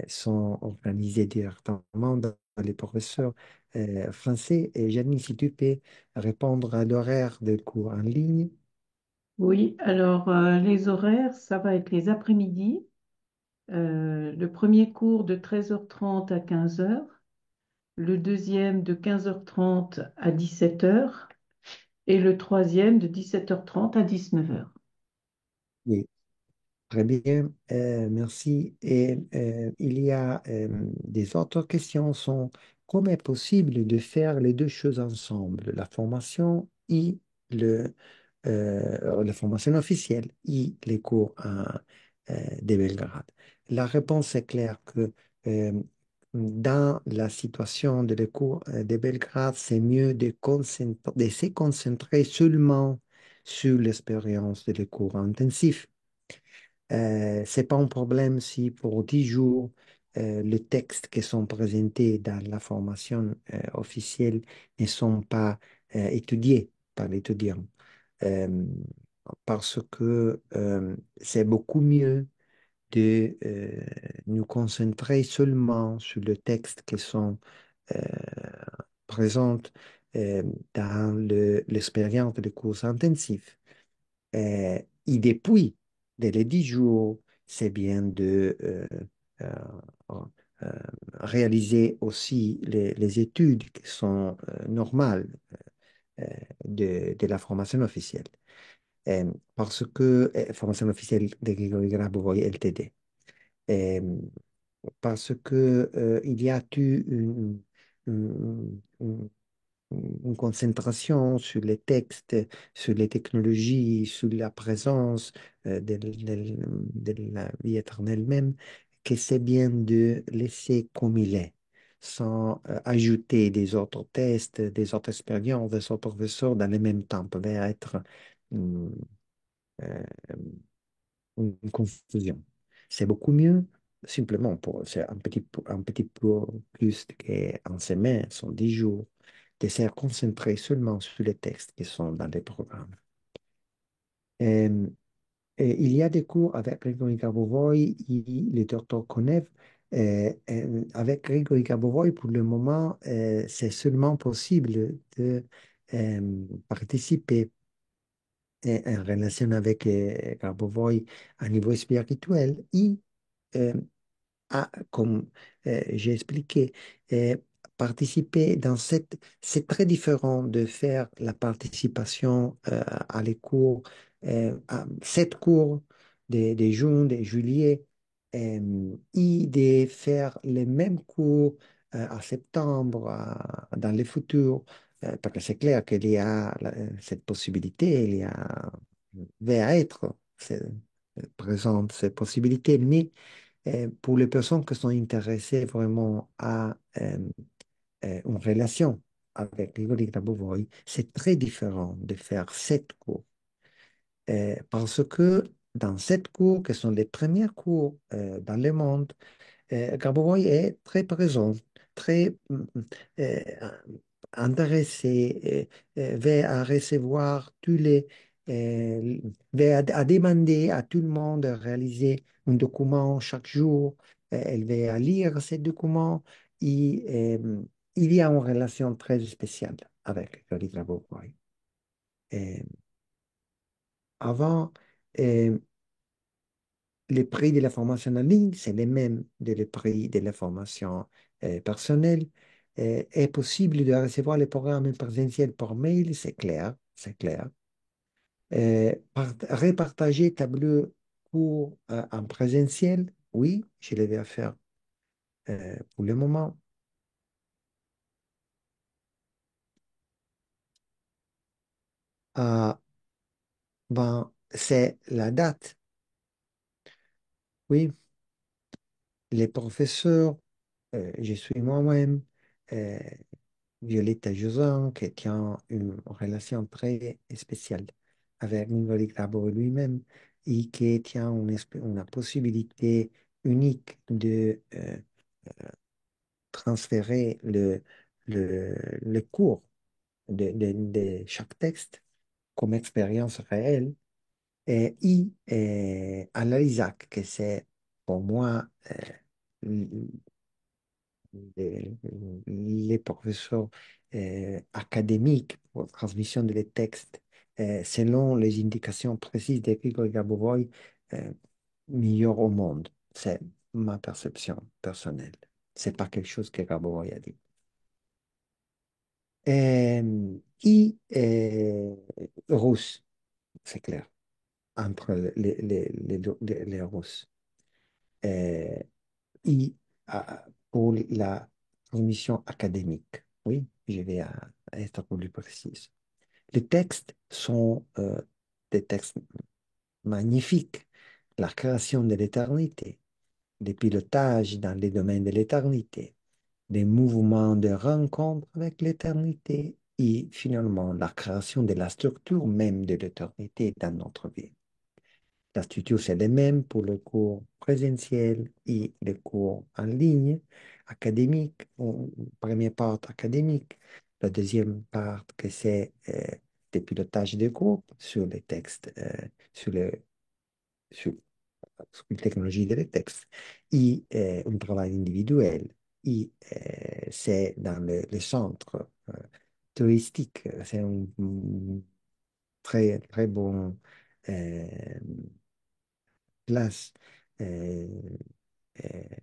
sont organisés directement dans les professeurs français. Et Janine, si tu peux répondre à l'horaire de cours en ligne. Oui, alors les horaires, ça va être les après-midi. Le premier cours de 13h30 à 15h, le deuxième de 15h30 à 17h et le troisième de 17h30 à 19h. Oui. Très bien, merci. Et il y a des autres questions sont comment est possible de faire les deux choses ensemble, la formation et le, la formation officielle et les cours de Belgrade. La réponse est claire que euh, dans la situation de les cours de Belgrade, c'est mieux de se concentrer seulement sur l'expérience des cours intensifs. C'est pas un problème si pour 10 jours, les textes qui sont présentés dans la formation officielle ne sont pas étudiés par l'étudiant. Euh, Parce que c'est beaucoup mieux de nous concentrer seulement sur les textes qui sont euh, présents euh, dans l'expérience de cours intensifs. Et depuis, dès les 10 jours, c'est bien de euh, euh, réaliser aussi les études qui sont normales euh, de la formation officielle. Parce que, formation officielle de Grégory Grabovoy LTD. Euh, Parce que il y a eu une- une concentration sur les textes, sur les technologies, sur la présence de la vie éternelle même, que c'est bien de laisser comme il est, sans ajouter des autres tests, des autres expériences, des autres professeurs dans le même temps. Peut être hum, euh, une confusion. C'est beaucoup mieux, simplement, c'est un petit peu plus qu'en semaine, sont 10 jours, de se concentrer seulement sur les textes qui sont dans les programmes. Euh, et il y a des cours avec Grégory Gabovoy et le docteur Konev. Avec Grégory Gabovoy, pour le moment, c'est seulement possible de participer en relation avec Gabovoy à niveau spirituel et euh, comme j'ai expliqué, euh, participer dans c'est très différent de faire la participation à les cours, à 7 cours de juin, de juillet, et de faire les mêmes cours à septembre, dans le futur, parce que c'est clair qu'il y a cette possibilité, il y a, va être présente cette possibilité, mais pour les personnes qui sont intéressées vraiment à une relation avec Grigori Grabovoi, c'est très différent de faire 7 cours. Parce que dans 7 cours, qui sont les premiers cours dans le monde, Grabovoi est très présent, très euh, intéressé, va à recevoir tous va à demander à tout le monde de réaliser un document chaque jour. Elle va à lire ces documents et il y a une relation très spéciale avec Grigori Grabovoi. Euh, Avant, euh, les prix de la formation en ligne, c'est les mêmes que les prix de la formation personnelle. Est possible de recevoir les programmes présentiels par mail, c'est clair, c'est clair. Repartager tableau cours en présentiel, oui, je l'ai à faire pour le moment. Ah, ben, c'est la date, oui. Les professeurs, je suis moi-même, euh, Violetta Josan, qui tient une relation très spéciale avec Nicolas Grabo lui-même et qui tient une possibilité unique de transférer le cours de chaque texte comme expérience réelle et à l'ISAC, que c'est pour moi les, les professeurs académiques pour la transmission des textes selon les indications précises de Grigori Gaboroy, euh, meilleur au monde. C'est ma perception personnelle. C'est pas quelque chose que Gaboroy a dit. Russe, c'est clair, entre les Russes. Euh, et pour la transmission académique, oui, je vais à être plus précise. Les textes sont des textes magnifiques. La création de l'éternité, le pilotage dans les domaines de l'éternité, des mouvements de rencontre avec l'éternité et finalement la création de la structure même de l'éternité dans notre vie. La structure, c'est le même pour le cours présentiel et le cours en ligne, académique, première part académique. La deuxième part, que c'est le pilotage de groupe sur les textes, sur, le, sur, sur la technologie des textes, et un travail individuel. Et c'est dans le centre touristique. C'est un très, très bon euh, place euh,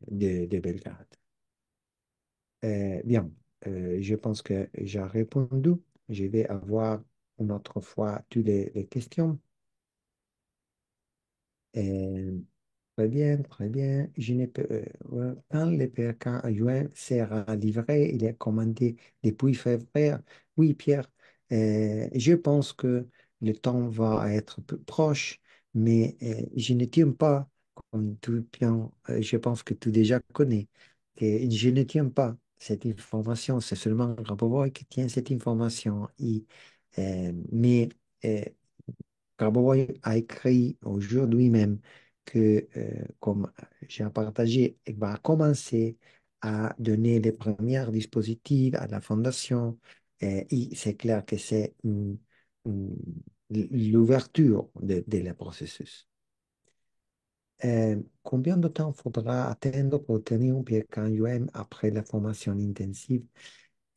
de Belgrade. Bien, je pense que j'ai répondu. Je vais avoir une autre fois toutes les questions. Euh, Très bien, très bien. Je n'ai pas- ouais, quand le percan en juin sera livré, il est commandé depuis février. Oui, Pierre, je pense que le temps va être peu proche, mais je ne tiens pas, comme tout bien, je pense que tu déjà connais, que je ne tiens pas cette information. C'est seulement Raboboy qui tient cette information. Mais euh, Carboy a écrit aujourd'hui même que, comme j'ai partagé, il va commencer à donner les premiers dispositifs à la fondation. Et c'est clair que c'est l'ouverture de le processus. Combien de temps faudra attendre pour obtenir un PKUM après la formation intensive?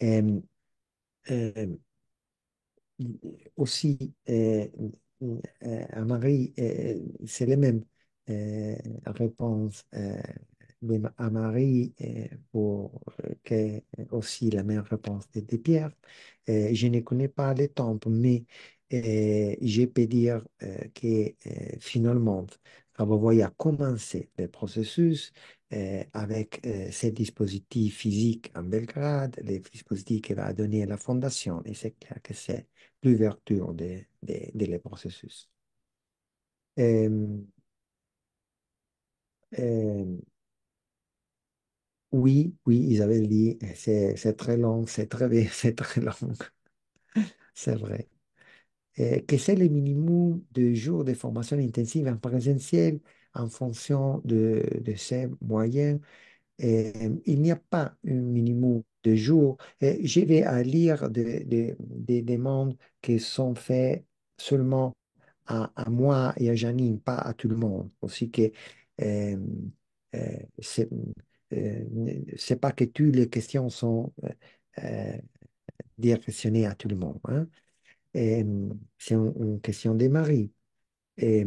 Euh, euh, Aussi, à Marie, c'est les mêmes réponses à Marie pour que aussi la même réponse de Pierre. Je ne connais pas les temps, mais je peux dire que finalement, Rabovoy a commencé le processus avec ces dispositifs physiques en Belgrade, les dispositifs qu'il va donner à la fondation, et c'est clair que c'est l'ouverture des processus. Euh, euh, oui, oui, Isabelle dit, c'est très long, c'est très bien, c'est très long, c'est vrai. Que c'est le minimum de jours de formation intensive en présentiel en fonction de ces moyens? Il n'y a pas un minimum de jours. Je vais à lire des demandes qui sont faites seulement à moi et à Janine, pas à tout le monde. Aussi que euh, euh, c'est euh, c'est pas que toutes les questions sont euh, directionnées à tout le monde, hein. C'est une question des maris. Et,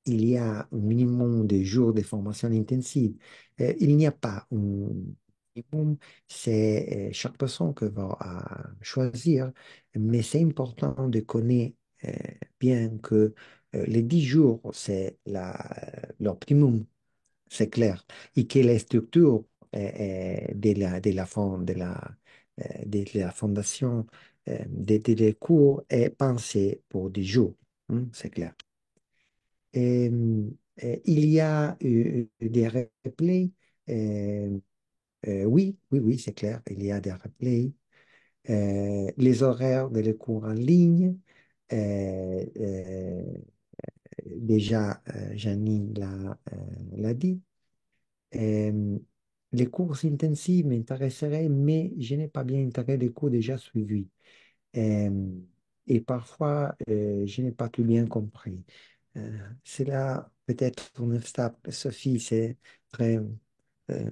il y a un minimum de jours de formation intensive. Il n'y a pas un minimum, c'est chaque personne qui va choisir, mais c'est important de connaître Euh, bien que les 10 jours, c'est l'optimum, c'est clair, et que les structures de la fondation des cours est pensée pour 10 jours, hein, c'est clair. Et, il y a des replays, euh, oui, c'est clair, il y a des replays. Les horaires de les cours en ligne, euh, euh, déjà, Janine l'a dit. Euh, les cours intensifs m'intéresseraient, mais je n'ai pas bien intégré les cours déjà suivis. Euh, et parfois, je n'ai pas tout bien compris. C'est là peut-être un obstacle. Sophie, c'est très...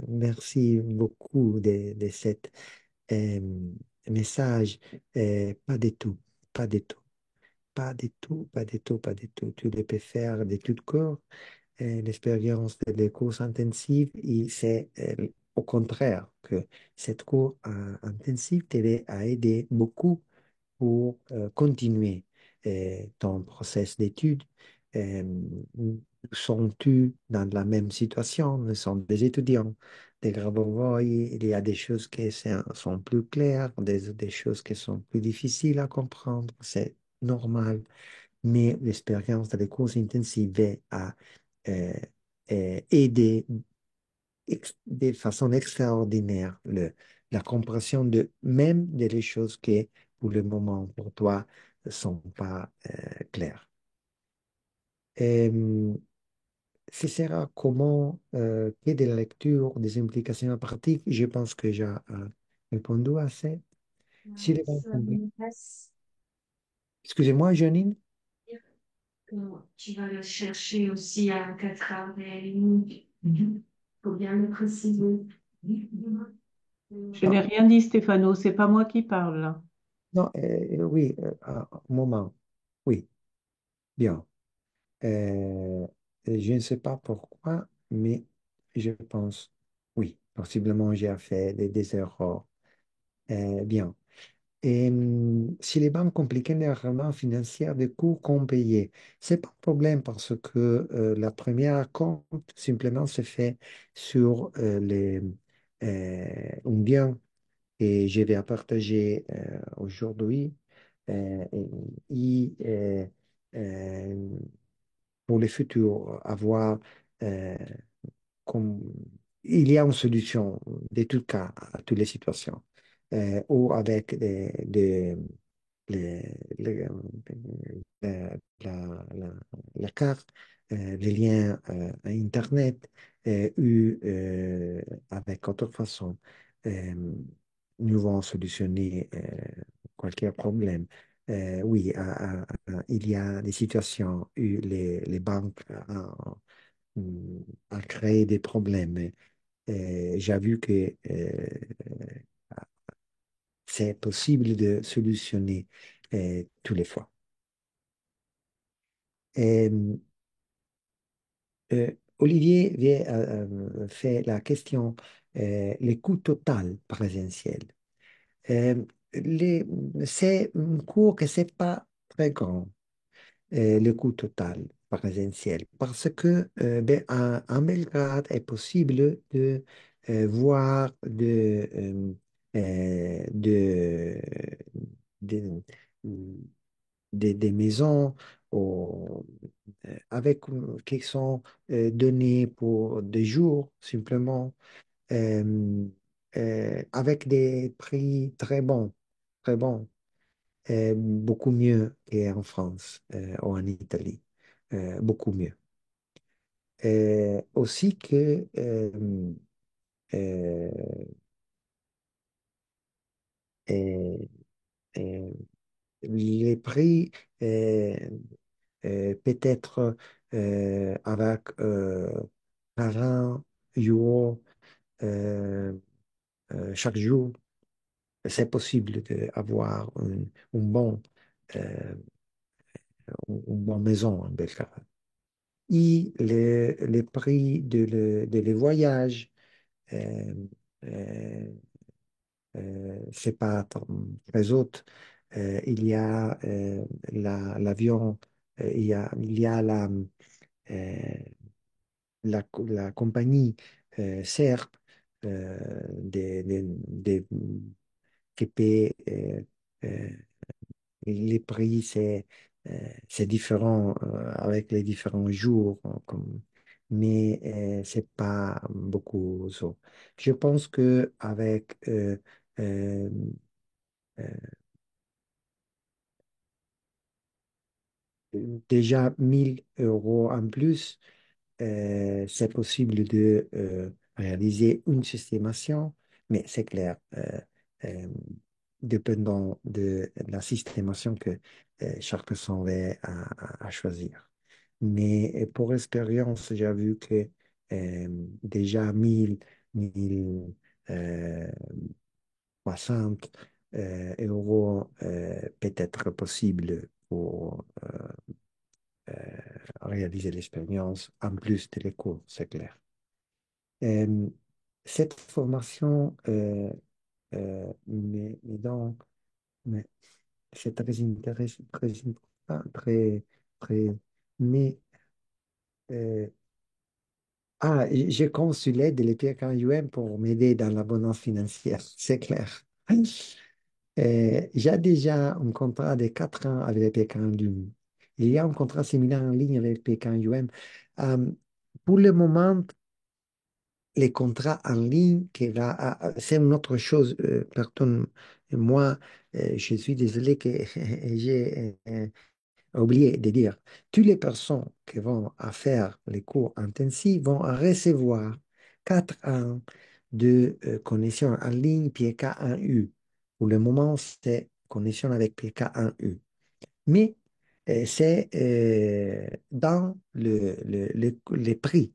merci beaucoup de cet euh, message. Pas du tout, pas du tout, pas du tout, pas du tout, pas du tout. Tu le peux faire de tout corps. L'expérience des cours intensifs, et c'est au contraire que cette cours intensive t'aide à aider beaucoup pour continuer ton process d'études. Sont-tu dans la même situation? Nous sommes des étudiants, des Grabovoi, il y a des choses qui sont plus claires, des choses qui sont plus difficiles à comprendre. C'est normal, mais l'expérience des cours intensifs est à euh, aider de façon extraordinaire la compréhension de même des choses qui, pour le moment, pour toi, ne sont pas claires. Ce sera comment, qu'est de la lecture des implications pratiques. Je pense que j'ai répondu à ça. Si les banques Ça publiques- m'intéresse. Excusez-moi, Janine. Que tu vas le chercher aussi à 4h30. Il faut bien le préciser. Je Non, n'ai rien dit, Stéphano, c'est pas moi qui parle là. non, oui, un moment. Oui, bien. Euh, je ne sais pas pourquoi, mais je pense, oui, possiblement j'ai fait des erreurs. Bien. Si les banques compliquent les règlements financiers des coûts qu'on payait, c'est pas un problème parce que la première compte simplement se fait sur un bien et je vais partager aujourd'hui. Euh, et, euh, pour le futur, avoir euh, comme il y a une solution de tout cas à toutes les situations, ou avec les- les- la carte, les liens à Internet, ou avec autre façon, euh, nous allons solutionner qualquer problème. Oui, il y a des situations où les banques ont créé des problèmes. J'ai vu que c'est possible de solutionner tous les fois. Euh, Olivier fait la question, les coûts total présentiel. Euh, les- c'est un cours que c'est pas très grand. Le coût total présentiel. Parce que en Belgrade, est possible de voir de- des maisons qui sont données pour des jours simplement, euh, avec des prix très bons, beaucoup mieux qu'en France ou en Italie, beaucoup mieux. Aussi que euh, euh, euh, les prix euh, peut-être avec 40 euros euh, chaque jour, c'est possible d'avoir euh, une bonne maison en Belgrade. Et les prix de les voyages, euh, euh, c'est pas très haut. Il y a l'avion, il y a euh, la compagnie Serp qui paie euh, les prix, c'est différent avec les différents jours, mais c'est pas beaucoup ça. Je pense que avec euh, déjà 1 000 € en plus, c'est possible de réaliser une systémation, mais c'est clair, euh, dépendant de la systémation que chaque personne va à choisir. Mais pour expérience, j'ai vu que déjà 1 000, 1 060 € peut être possible pour euh, réaliser l'expérience en plus de les cours, c'est clair. Euh, cette formation, mais c'est très intéressant, très important, très, mais, euh, j'ai consulé de l'EPKUM pour m'aider dans l'abondance financière, c'est clair. J'ai déjà un contrat de 4 ans avec l'EPKUM. Il y a un contrat similaire en ligne avec l'EPKUM. Euh, pour le moment, les contrats en ligne, c'est une autre chose. Pardon, moi, je suis désolé que j'ai oublié de dire. Toutes les personnes qui vont à faire les cours intensifs vont recevoir 4 ans de connexion en ligne PK1U. Pour le moment, c'est connexion avec PK1U. Mais c'est dans les prix.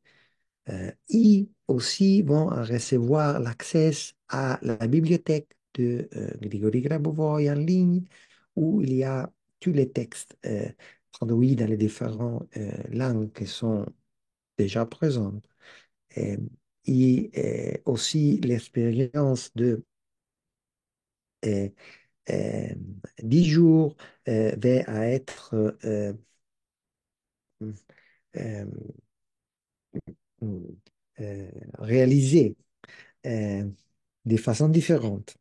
Ils aussi vont recevoir l'accès à la bibliothèque de Grigory Grabovoy en ligne, où il y a tous les textes traduits dans les différentes langues qui sont déjà présentes. Euh, et aussi l'expérience de euh, euh, 10 jours va être euh, euh, réalisée euh, de façon différente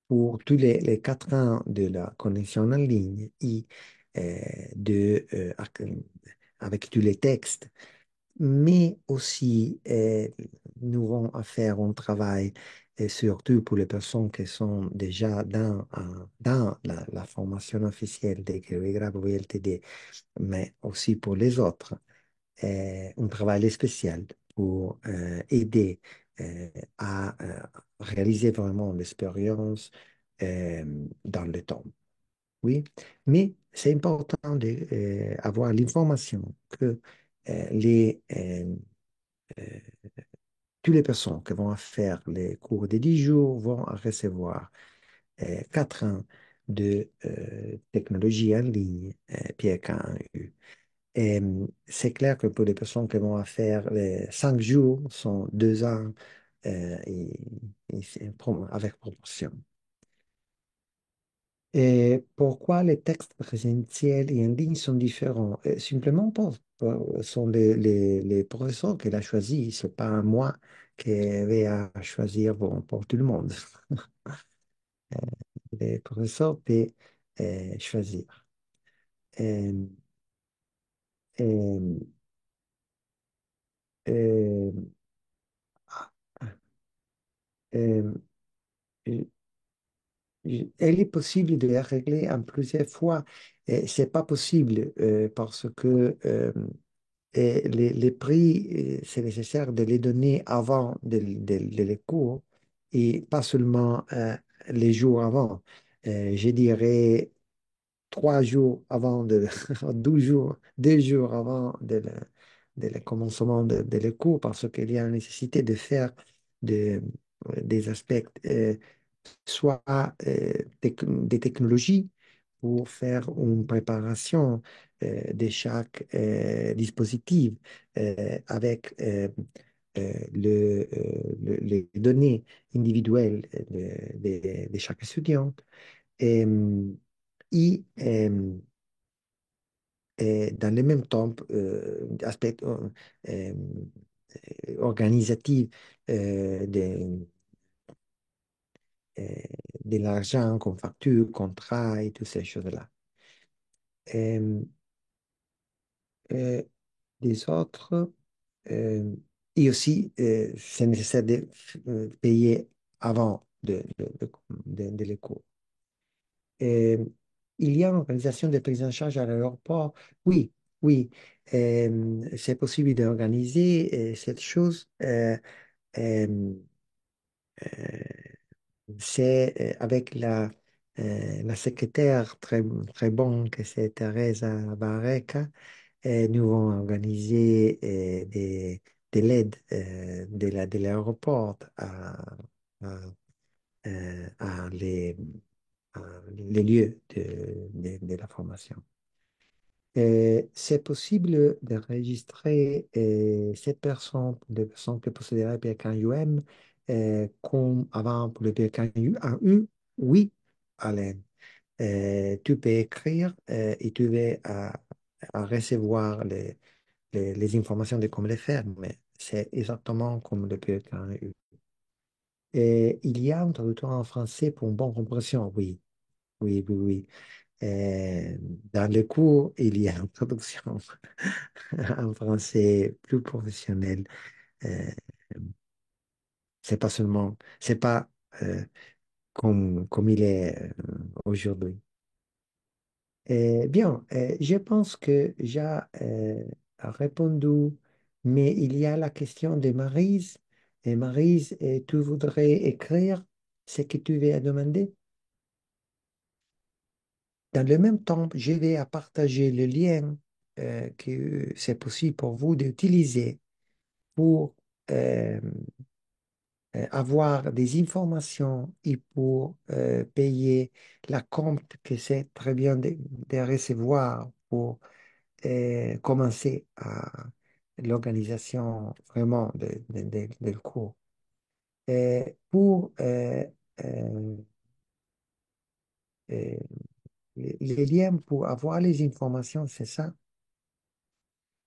pour tous les 4 ans de la connexion en ligne et euh, avec tous les textes, mais aussi nous allons faire un travail surtout pour les personnes qui sont déjà dans la formation officielle de Grégory Grabo LTD, mais aussi pour les autres un travail spécial pour aider à réaliser vraiment l'expérience euh, dans le temps. Oui, mais c'est important d'avoir l'information que euh, toutes les personnes qui vont faire les cours de 10 jours vont recevoir 4 ans de technologie en ligne, PK1U. Et c'est clair que pour les personnes qui vont faire les 5 jours, sont 2 ans et c'est avec proportion. Et pourquoi les textes présentiels et en ligne sont différents? Simplement ce sont les professeurs qui l'ont choisi, c'est pas moi qui vais à choisir pour tout le monde. Les professeurs peuvent choisir. Et, et, et, et, elle est possible de la régler en plusieurs fois. Et c'est pas possible parce que les prix, c'est nécessaire de les donner avant de les cours et pas seulement les jours avant. Je dirais 3 jours avant 12 jours, 2 jours avant le commencement de les cours parce qu'il y a la nécessité de faire de- des aspects soit des technologies pour faire une préparation de chaque dispositif avec les données individuelles de chaque étudiant. Et, dans le même temps, aspect euh, organisatif de, euh, de l'argent qu'on facture, qu'on travaille, toutes ces choses-là. Euh, euh, des autres, euh, et aussi, c'est nécessaire de payer avant de les cours. Euh, il y a une organisation de prise en charge à l'aéroport. Oui, oui, c'est possible d'organiser cette chose. Euh, euh, c'est avec la secrétaire très, très bonne que c'est Teresa Barreca. Nous allons organiser de l'aide de l'aéroport à, à à les lieux de la formation. C'est possible de enregistrer cette personne, des personnes qui posséderaient le PKUM, comme avant pour le PKU. Oui, Alain. Tu peux écrire et tu vas à recevoir les informations de comment les faire, mais c'est exactement comme le PKU. Et il y a un traducteur en français pour une bonne compréhension, oui, oui, oui, oui. Dans les cours, il y a une traduction en français plus professionnel. Euh, c'est pas seulement, c'est pas comme il est aujourd'hui. Bien, je pense que j'ai répondu, mais il y a la question de Maryse. Et Maryse, tu voudrais écrire ce que tu veux demander? Dans le même temps, je vais à partager le lien que c'est possible pour vous d'utiliser pour euh, avoir des informations et pour payer la compte que c'est très bien de recevoir pour commencer à l'organisation vraiment de cours. Pour euh, euh, les liens pour avoir les informations, c'est ça.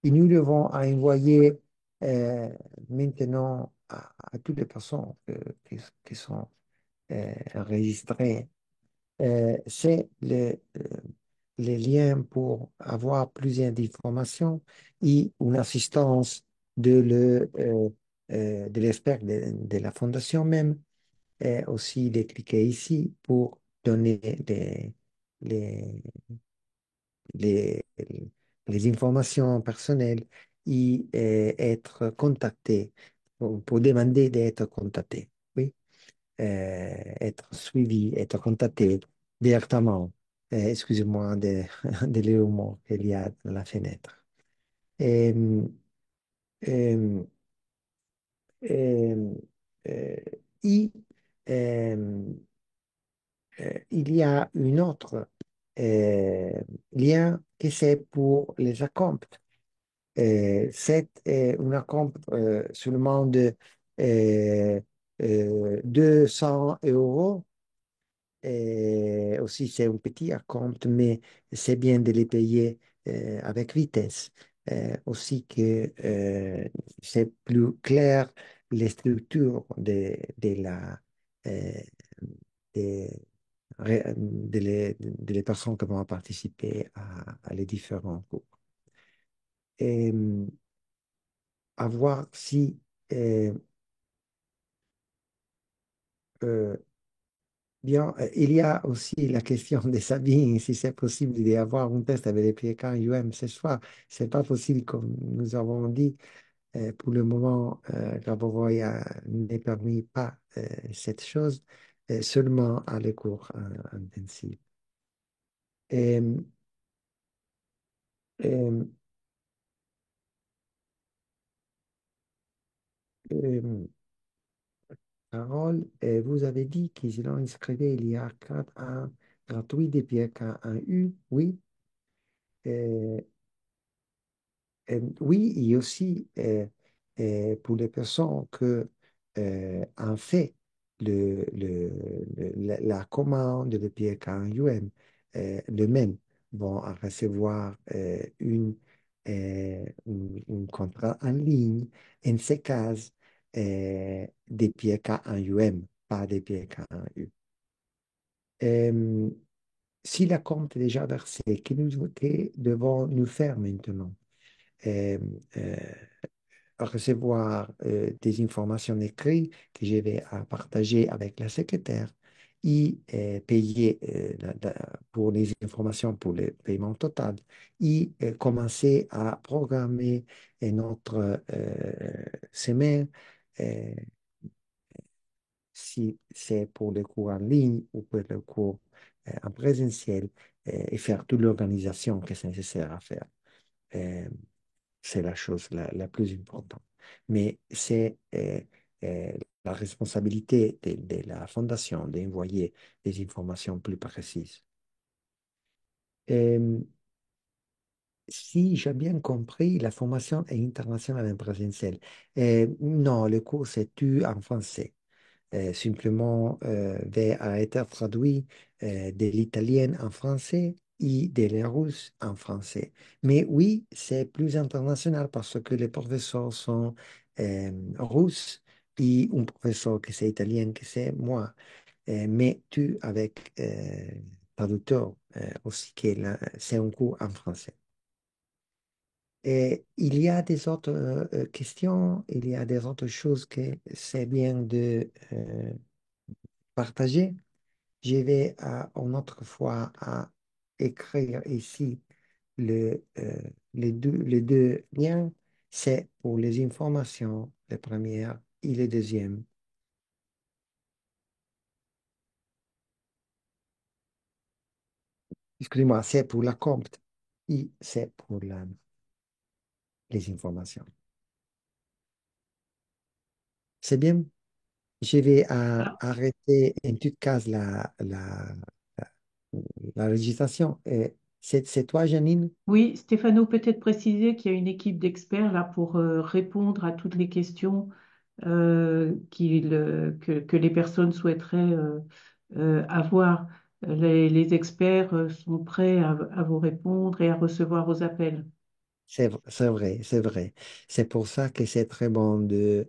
Et nous devons envoyer euh, maintenant à toutes les personnes qui sont enregistrées. C'est les liens pour avoir plusieurs informations et une assistance de l'expert de la fondation même. Et aussi de cliquer ici pour donner les, les, les informations personnelles et être contacté pour demander d'être contacté. Oui. Être suivi, être contacté directement. Excusez-moi de l'humour qu'il y a dans la fenêtre. Et, euh, euh, euh, et, euh, il y a une autre euh, lien que c'est pour les acomptes. C'est une acompte seulement de euh, 200 € et aussi, c'est un petit acompte, mais c'est bien de les payer avec vitesse. Aussi que c'est plus clair les structures euh, des, de les personnes qui vont participer à les différents cours. Et à voir si euh, euh, bien, il y a aussi la question de Sabine, si c'est possible d'avoir un test avec les PK UM ce soir. C'est pas possible, comme nous avons dit. Pour le moment, Grabovoi ne permet pas cette chose, seulement à les cours intensifs. Et, et, euh, Carole, vous avez dit qu'ils l'ont inscrit il y a 4 ans gratuit des PK 1U, oui. Oui, et aussi pour les personnes que ont fait la commande de pied KUM, le même. vont recevoir un contrat en ligne. En ce cas, des pieds en UM, pas des pieds en U. Euh, si la compte est déjà versée, que devons-nous faire maintenant? Euh, euh, Recevoir des informations écrites que je vais partager avec la secrétaire et payer pour les informations pour le paiement total et commencer à programmer notre semaine, euh, si c'est pour le cours en ligne ou pour le cours en présentiel, et faire toute l'organisation que c'est nécessaire à faire. Euh, c'est la chose la plus importante. Mais c'est euh, la responsabilité de la fondation d'envoyer des informations plus précises. Euh, Si j'ai bien compris, la formation est internationale en présentiel. Non, le cours c'est tu en français. Simplement, va être traduit de l'italien en français et de le russe en français. Mais oui, c'est plus international parce que les professeurs sont russes et un professeur qui c'est italien, que c'est moi. Mais tu avec traducteur aussi, c'est un cours en français. Et il y a des autres questions, il y a des autres choses que c'est bien de partager. Je vais une autre fois à écrire ici les deux liens. C'est pour les informations, le premier et le deuxième. Excusez-moi, c'est pour la compte et c'est pour les informations. C'est bien. Je vais arrêter en toute cas la législation. C'est toi, Janine? Oui, Stéphano, peut-être préciser qu'il y a une équipe d'experts là pour répondre à toutes les questions que les personnes souhaiteraient avoir. Les experts sont prêts à vous répondre et à recevoir vos appels. C'est vrai, c'est vrai. C'est pour ça que c'est très bon de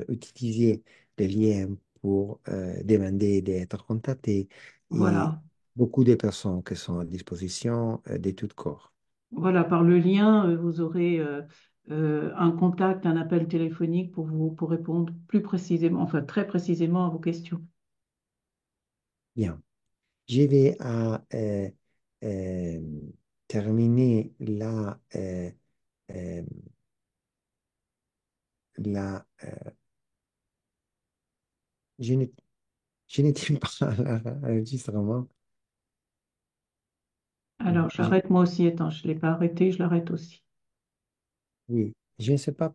utiliser les liens pour demander d'être contacté et Voilà. beaucoup de personnes qui sont à disposition de tout corps. Voilà, par le lien, vous aurez un contact, un appel téléphonique pour répondre plus précisément, enfin très précisément à vos questions. Bien. Je vais euh, terminer euh, je ne- je n'étais pas à l'enregistrement. Alors, j'arrête moi aussi. Attends, je ne l'ai pas arrêté, je l'arrête aussi. Oui, je ne sais pas.